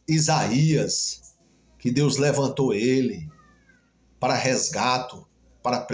Isaías, que Deus levantou ele para resgato, para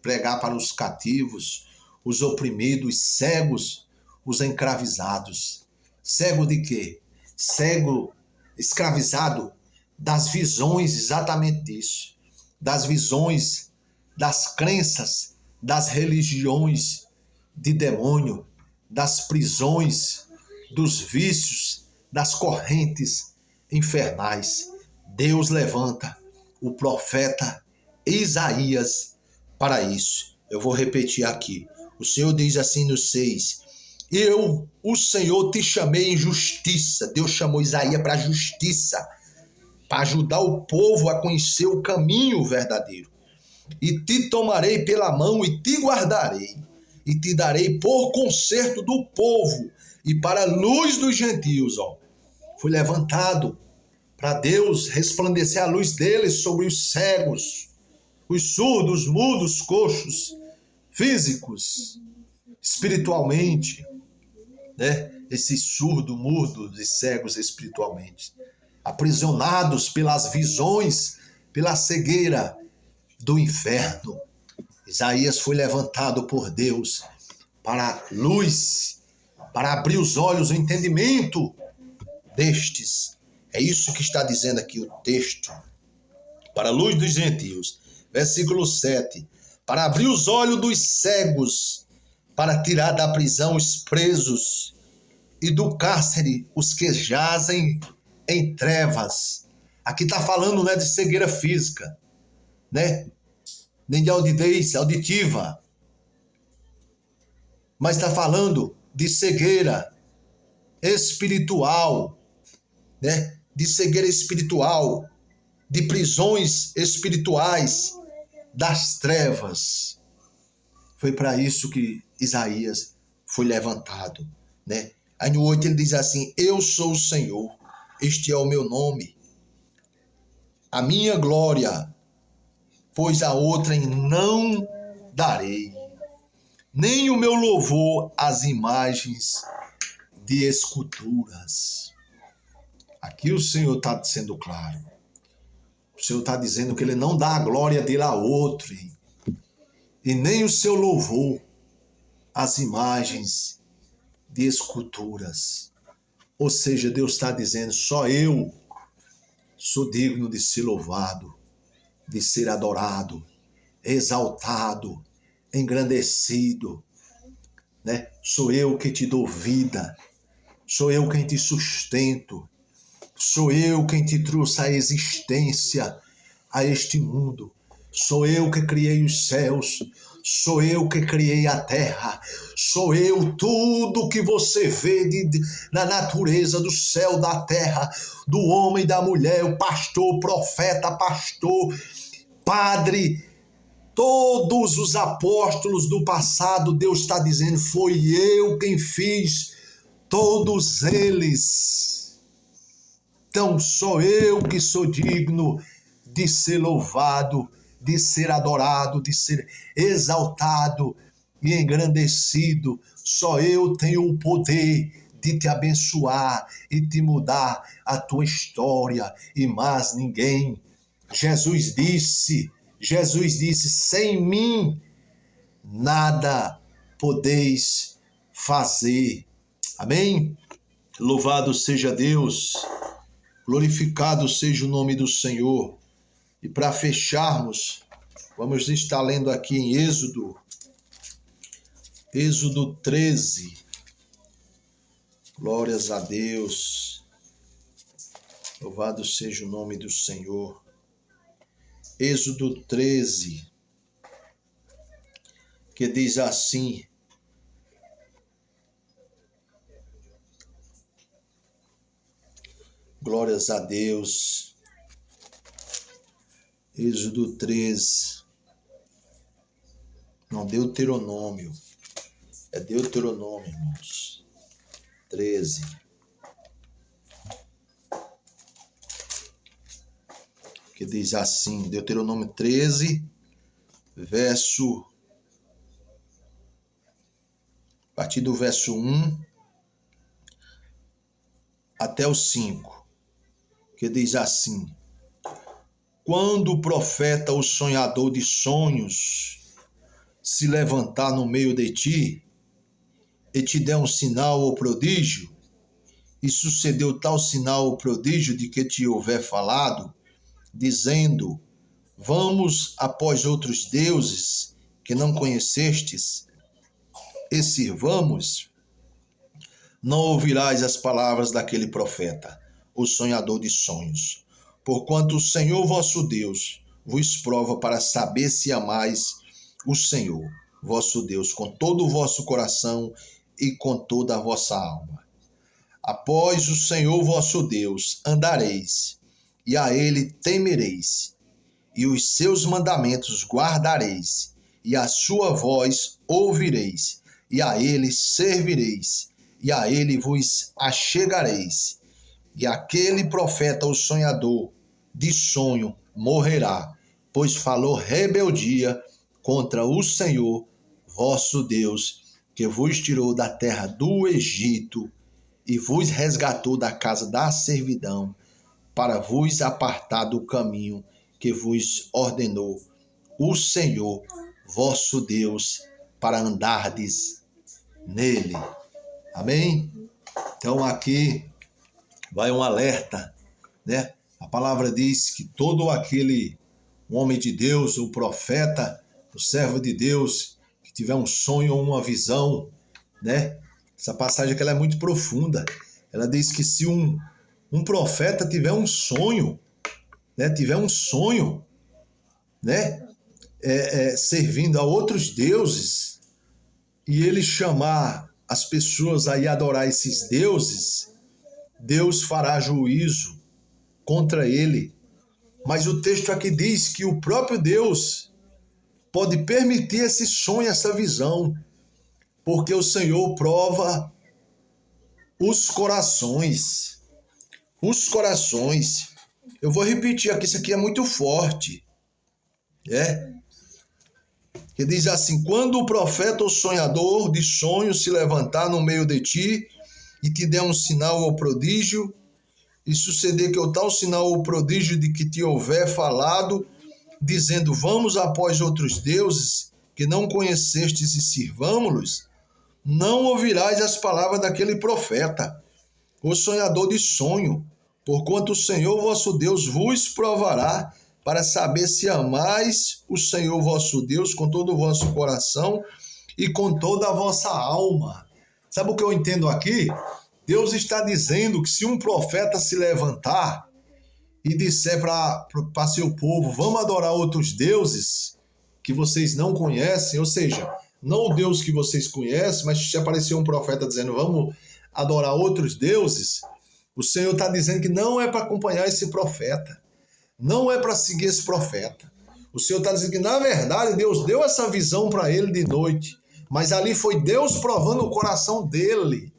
pregar para os cativos, os oprimidos, cegos, os escravizados. Cego de quê? Cego, escravizado das visões, exatamente disso. Das visões, das crenças, das religiões de demônio, das prisões, dos vícios, das correntes infernais. Deus levanta o profeta Isaías para isso. Eu vou repetir aqui. O Senhor diz assim no 6: Eu, o Senhor, te chamei em justiça. Deus chamou Isaías para a justiça, para ajudar o povo a conhecer o caminho verdadeiro. E te tomarei pela mão e te guardarei, e te darei por conserto do povo e para a luz dos gentios. Fui levantado para Deus resplandecer a luz dele sobre os cegos, os surdos, mudos, coxos, físicos, espiritualmente, esses surdos, mudos e cegos espiritualmente, aprisionados pelas visões, pela cegueira do inferno. Isaías foi levantado por Deus para a luz, para abrir os olhos, o entendimento destes. É isso que está dizendo aqui o texto. Para a luz dos gentios. Versículo 7. Para abrir os olhos dos cegos, para tirar da prisão os presos e do cárcere os que jazem em trevas. Aqui está falando, de cegueira física, nem de audidez auditiva, mas está falando de cegueira espiritual, né? De cegueira espiritual, de prisões espirituais, das trevas. Foi para isso que Isaías foi levantado, né? Aí no 8 ele diz assim: eu sou o Senhor, este é o meu nome, a minha glória, pois a outrem não darei, nem o meu louvor às imagens de esculturas. Aqui o Senhor está sendo claro. O Senhor está dizendo que ele não dá a glória dele a outro, e nem o seu louvor às imagens de esculturas. Ou seja, Deus está dizendo: só eu sou digno de ser louvado, de ser adorado, exaltado, engrandecido, né? Sou eu que te dou vida, sou eu quem te sustento, sou eu quem te trouxe a existência a este mundo, sou eu que criei os céus, sou eu que criei a terra, sou eu tudo que você vê na natureza do céu, da terra, do homem, da mulher, o pastor, profeta, pastor, padre, todos os apóstolos do passado. Deus está dizendo: foi eu quem fiz todos eles. Então sou eu que sou digno de ser louvado, de ser adorado, de ser exaltado e engrandecido. Só eu tenho o poder de te abençoar e te mudar a tua história, e mais ninguém. Jesus disse, sem mim nada podeis fazer. Amém? Louvado seja Deus, glorificado seja o nome do Senhor. E para fecharmos, vamos estar lendo aqui em Êxodo 13. Glórias a Deus. Louvado seja o nome do Senhor. Êxodo 13, que diz assim: glórias a Deus. Êxodo 13. Não, Deuteronômio. É Deuteronômio, irmãos. 13. Que diz assim, Deuteronômio 13, a partir do verso 1 até o 5, que diz assim: quando o profeta, o sonhador de sonhos, se levantar no meio de ti, e te der um sinal ou prodígio, e sucedeu tal sinal ou prodígio de que te houver falado, dizendo: vamos após outros deuses que não conhecestes, e sirvamos, não ouvirás as palavras daquele profeta, o sonhador de sonhos. Porquanto o Senhor vosso Deus vos prova para saber se amais o Senhor vosso Deus com todo o vosso coração e com toda a vossa alma. Após o Senhor vosso Deus andareis, e a ele temereis, e os seus mandamentos guardareis, e a sua voz ouvireis, e a ele servireis, e a ele vos achegareis. E aquele profeta, o sonhador de sonho, morrerá, pois falou rebeldia contra o Senhor vosso Deus, que vos tirou da terra do Egito e vos resgatou da casa da servidão, para vos apartar do caminho que vos ordenou o Senhor vosso Deus, para andardes nele. Amém? Então aqui vai um alerta, né? A palavra diz que todo aquele homem de Deus, o profeta, o servo de Deus, que tiver um sonho ou uma visão, né? Essa passagem aqui ela é muito profunda. Ela diz que se um profeta tiver um sonho, né? Servindo a outros deuses, e ele chamar as pessoas a ir adorar esses deuses, Deus fará juízo contra ele. Mas o texto aqui diz que o próprio Deus pode permitir esse sonho, essa visão, porque o Senhor prova os corações. Os corações. Eu vou repetir aqui, isso aqui é muito forte. Que diz assim: quando o profeta ou sonhador de sonhos se levantar no meio de ti e te der um sinal ou prodígio, e suceder que o tal sinal ou prodígio de que te houver falado, dizendo, vamos após outros deuses que não conhecestes e sirvamo-los, não ouvirás as palavras daquele profeta, o sonhador de sonho, porquanto o Senhor vosso Deus vos provará, para saber se amais o Senhor vosso Deus com todo o vosso coração e com toda a vossa alma. Sabe o que eu entendo aqui? Deus está dizendo que se um profeta se levantar e disser para seu povo, vamos adorar outros deuses que vocês não conhecem, ou seja, não o Deus que vocês conhecem, mas se aparecer um profeta dizendo, vamos adorar outros deuses, o Senhor está dizendo que não é para acompanhar esse profeta, não é para seguir esse profeta. O Senhor está dizendo que, na verdade, Deus deu essa visão para ele de noite, mas ali foi Deus provando o coração dele,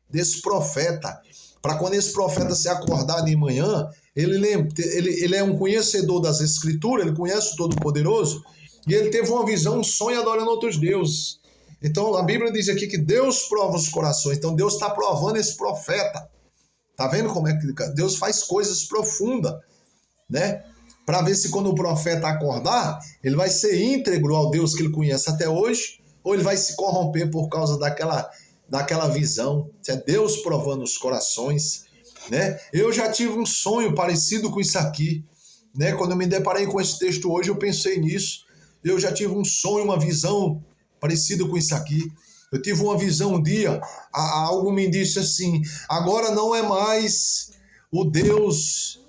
desse profeta, para quando esse profeta se acordar de manhã, ele é um conhecedor das Escrituras, ele conhece o Todo-Poderoso, e ele teve uma visão, um sonho adorando outros deuses. Então a Bíblia diz aqui que Deus prova os corações, então Deus está provando esse profeta. Tá vendo como é que Deus faz coisas profundas, né? Para ver se quando o profeta acordar, ele vai ser íntegro ao Deus que ele conhece até hoje, ou ele vai se corromper por causa daquela visão. É Deus provando os corações, né? Eu já tive um sonho parecido com isso aqui, né? Quando eu me deparei com esse texto hoje, eu pensei nisso. Eu já tive um sonho, uma visão parecida com isso aqui. Eu tive uma visão um dia, algo me disse assim, agora não é mais o Deus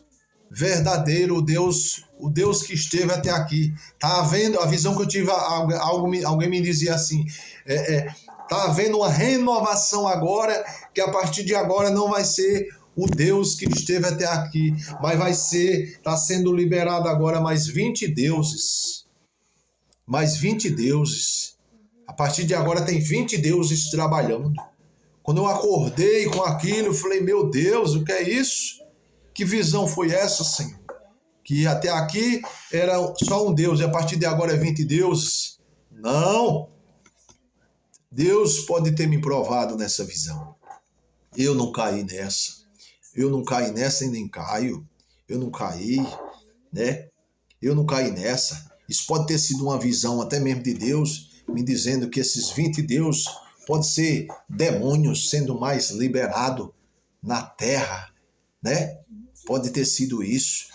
verdadeiro, o Deus que esteve até aqui. Tá havendo, a visão que eu tive, alguém me dizia assim, tá havendo uma renovação agora, que a partir de agora não vai ser o Deus que esteve até aqui, mas está sendo liberado agora mais 20 deuses. Mais 20 deuses. A partir de agora tem 20 deuses trabalhando. Quando eu acordei com aquilo, eu falei, meu Deus, o que é isso? Que visão foi essa, Senhor? Que até aqui era só um Deus e a partir de agora é 20 deuses? Não! Deus pode ter me provado nessa visão. Eu não caí nessa. Eu não caí nessa e nem caio. Eu não caí, né? Eu não caí nessa. Isso pode ter sido uma visão até mesmo de Deus, me dizendo que esses 20 deuses podem ser demônios sendo mais liberados na terra, né? Pode ter sido isso,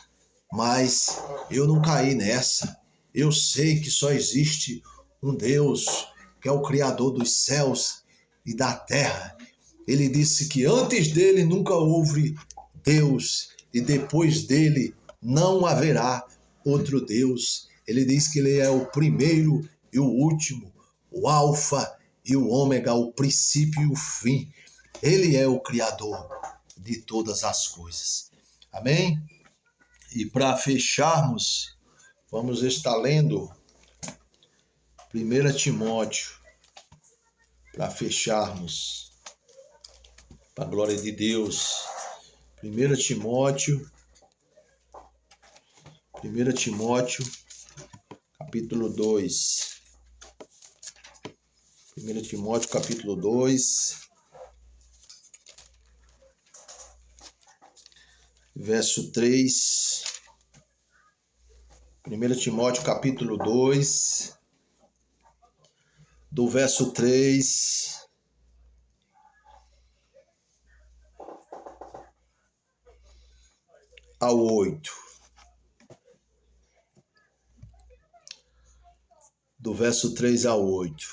mas eu não caí nessa. Eu sei que só existe um Deus, que é o Criador dos céus e da terra. Ele disse que antes dele nunca houve Deus e depois dele não haverá outro Deus. Ele diz que ele é o primeiro e o último, o alfa e o ômega, o princípio e o fim. Ele é o Criador de todas as coisas. Amém? E para fecharmos, vamos estar lendo 1 Timóteo, para fecharmos, para a glória de Deus. 1 Timóteo, capítulo 2. 1 Timóteo, capítulo 2, verso 3. 1 Timóteo, capítulo 2, do verso 3 ao 8. Do verso 3 ao 8,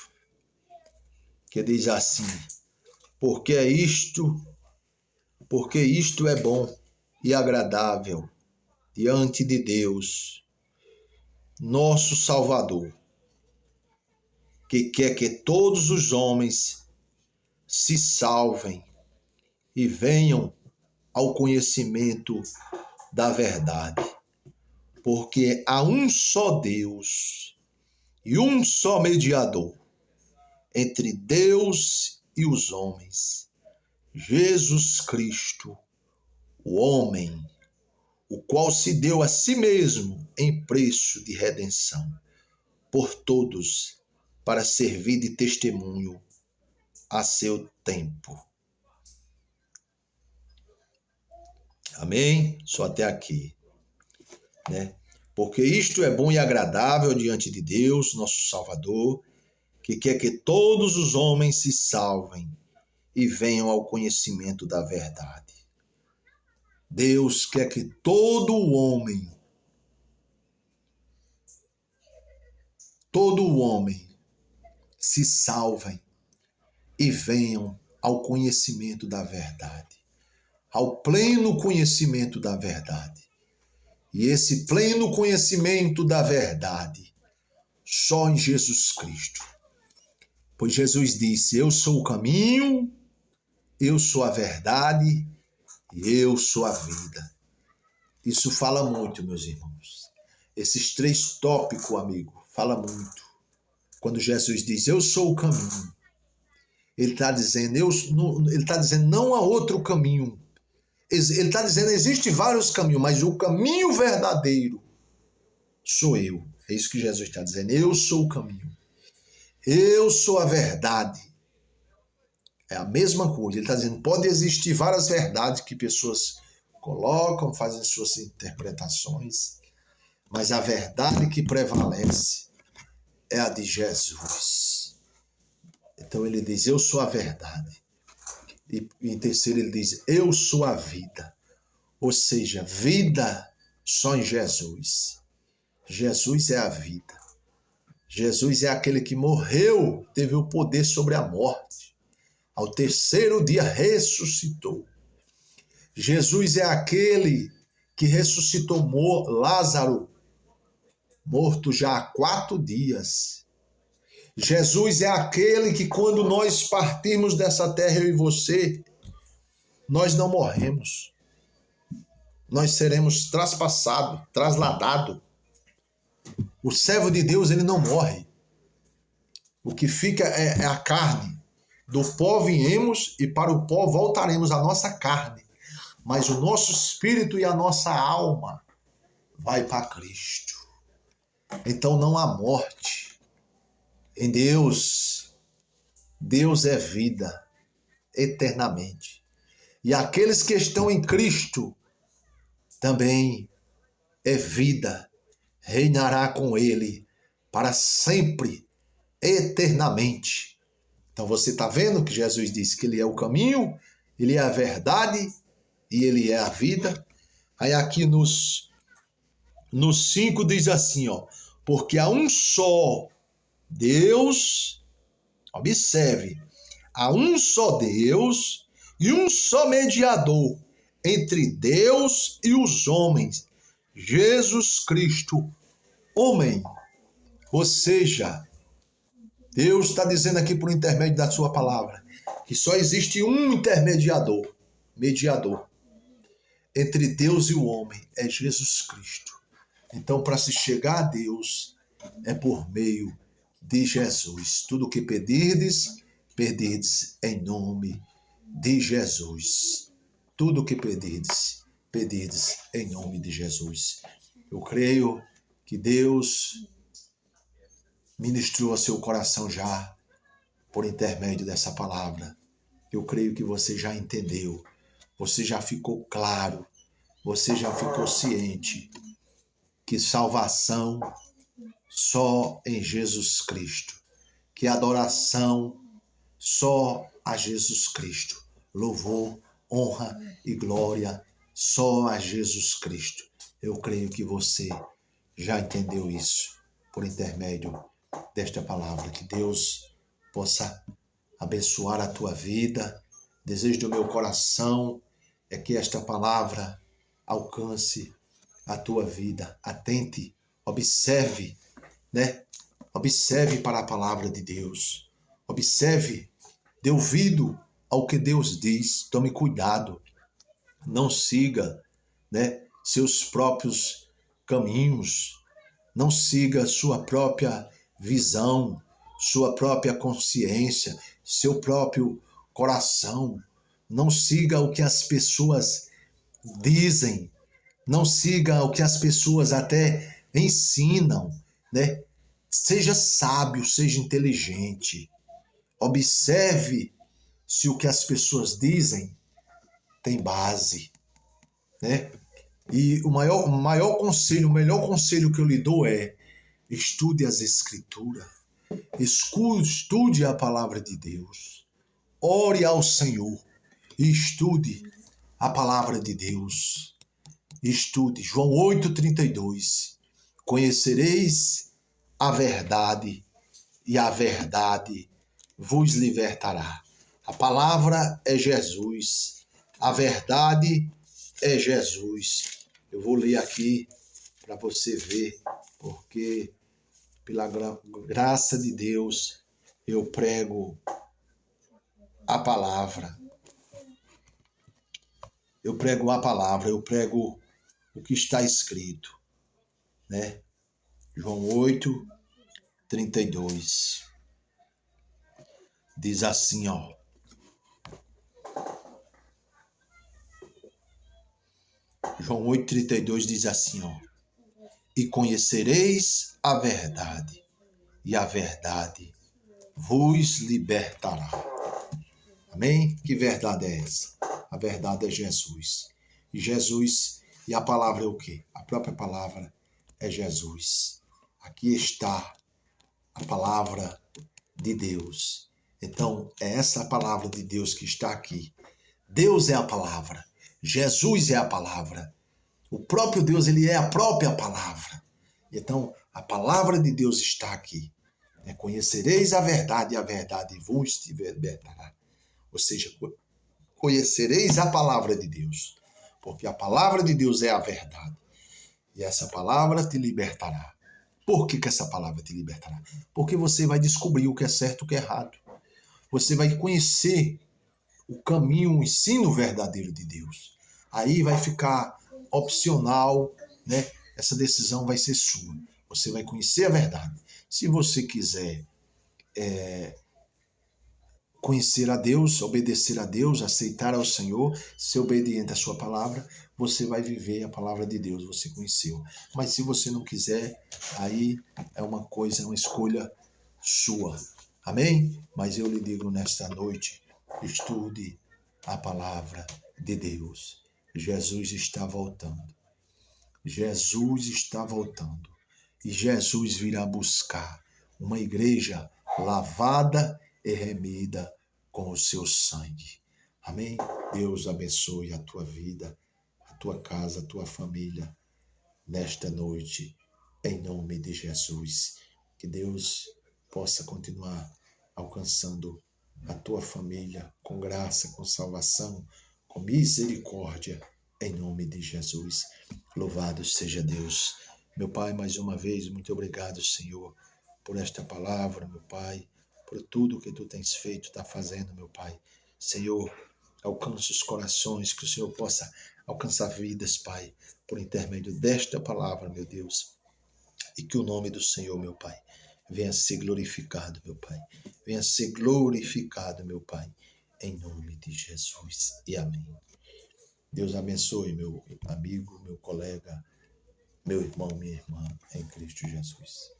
que diz assim, porque isto é bom e agradável diante de Deus, nosso Salvador, que quer que todos os homens se salvem e venham ao conhecimento da verdade. Porque há um só Deus e um só mediador entre Deus e os homens, Jesus Cristo, o homem, o qual se deu a si mesmo em preço de redenção por todos, para servir de testemunho a seu tempo. Amém? Só até aqui, né? Porque isto é bom e agradável diante de Deus, nosso Salvador, que quer que todos os homens se salvem e venham ao conhecimento da verdade. Deus quer que todo homem se salvem e venham ao conhecimento da verdade, ao pleno conhecimento da verdade. E esse pleno conhecimento da verdade, só em Jesus Cristo. Pois Jesus disse, eu sou o caminho, eu sou a verdade e eu sou a vida. Isso fala muito, meus irmãos. Esses 3 tópicos, amigo, fala muito. Quando Jesus diz, eu sou o caminho, ele está dizendo, não há outro caminho. Ele está dizendo, existem vários caminhos, mas o caminho verdadeiro sou eu. É isso que Jesus está dizendo, eu sou o caminho. Eu sou a verdade. É a mesma coisa. Ele está dizendo, pode existir várias verdades que pessoas colocam, fazem suas interpretações, mas a verdade que prevalece é a de Jesus. Então ele diz, eu sou a verdade. E em terceiro ele diz, eu sou a vida. Ou seja, vida só em Jesus. Jesus é a vida. Jesus é aquele que morreu, teve o poder sobre a morte. Ao terceiro dia ressuscitou. Jesus é aquele que ressuscitou Lázaro, morto já há 4 dias. Jesus é aquele que quando nós partirmos dessa terra, eu e você, nós não morremos. Nós seremos traspassados, trasladados. O servo de Deus, ele não morre. O que fica é a carne. Do pó viemos e para o pó voltaremos, a nossa carne. Mas o nosso espírito e a nossa alma vai para Cristo. Então não há morte. Em Deus, Deus é vida eternamente. E aqueles que estão em Cristo também é vida. Reinará com Ele para sempre, eternamente. Então você está vendo que Jesus disse que Ele é o caminho, Ele é a verdade e Ele é a vida. Aí aqui nos 5 diz assim, ó, porque há um só Deus, observe, há um só Deus e um só mediador entre Deus e os homens, Jesus Cristo, homem. Ou seja, Deus está dizendo aqui por intermédio da sua palavra que só existe um mediador entre Deus e o homem, é Jesus Cristo. Então, para se chegar a Deus, é por meio de Jesus. Tudo o que pedirdes, pedirdes em nome de Jesus. Tudo o que pedirdes, pedirdes em nome de Jesus. Eu creio que Deus ministrou a seu coração já por intermédio dessa palavra. Eu creio que você já entendeu, você já ficou claro, você já ficou ciente que salvação só em Jesus Cristo, que adoração só a Jesus Cristo, louvor, honra e glória só a Jesus Cristo. Eu creio que você já entendeu isso por intermédio desta palavra. Que Deus possa abençoar a tua vida. Desejo do meu coração é que esta palavra alcance a tua vida. Atente, observe, né? Observe para a palavra de Deus. Observe Dê ouvido ao que Deus diz. Tome cuidado. Não siga, né, seus próprios caminhos. Não siga sua própria visão, sua própria consciência, seu próprio coração. Não siga o que as pessoas dizem. Não siga o que as pessoas até ensinam, né? Seja sábio, seja inteligente. Observe se o que as pessoas dizem tem base, né? E o maior conselho, o melhor conselho que eu lhe dou é: estude as Escrituras, estude a palavra de Deus, ore ao Senhor e estude a palavra de Deus. Estude. João 8,32. Conhecereis a verdade e a verdade vos libertará. A palavra é Jesus. A verdade é Jesus. Eu vou ler aqui para você ver, porque pela graça de Deus eu prego a palavra. Eu prego a palavra, eu prego o que está escrito, né? João 8,32. Diz assim, ó. João 8,32 diz assim, ó. E conhecereis a verdade, e a verdade vos libertará. Amém? Que verdade é essa? A verdade é Jesus. E Jesus, e a palavra é o quê? A própria palavra é Jesus. Aqui está a palavra de Deus. Então, é essa palavra de Deus que está aqui. Deus é a palavra. Jesus é a palavra. O próprio Deus, ele é a própria palavra. Então, a palavra de Deus está aqui. Conhecereis a verdade e a verdade vos libertará. Ou seja, conhecereis a palavra de Deus. Porque a palavra de Deus é a verdade. E essa palavra te libertará. Por que essa palavra te libertará? Porque você vai descobrir o que é certo e o que é errado. Você vai conhecer o caminho, o ensino verdadeiro de Deus. Aí vai ficar opcional, né? Essa decisão vai ser sua. Você vai conhecer a verdade. Se você quiser conhecer a Deus, obedecer a Deus, aceitar ao Senhor, ser obediente à sua palavra, você vai viver a palavra de Deus, você conheceu. Mas se você não quiser, aí é uma coisa, uma escolha sua. Amém? Mas eu lhe digo nesta noite, estude a palavra de Deus. Jesus está voltando. Jesus está voltando. E Jesus virá buscar uma igreja lavada e remida com o seu sangue. Amém? Deus abençoe a tua vida, a tua casa, a tua família, nesta noite, em nome de Jesus. Que Deus possa continuar alcançando a tua família com graça, com salvação, com misericórdia, em nome de Jesus. Louvado seja Deus. Meu Pai, mais uma vez, muito obrigado, Senhor, por esta palavra, meu Pai, por tudo que Tu tens feito, está fazendo, meu Pai. Senhor, alcance os corações, que o Senhor possa alcançar vidas, Pai, por intermédio desta palavra, meu Deus. E que o nome do Senhor, meu Pai, venha ser glorificado, meu Pai. Venha ser glorificado, meu Pai, em nome de Jesus. E amém. Deus abençoe, meu amigo, meu colega, meu irmão, minha irmã, em Cristo Jesus.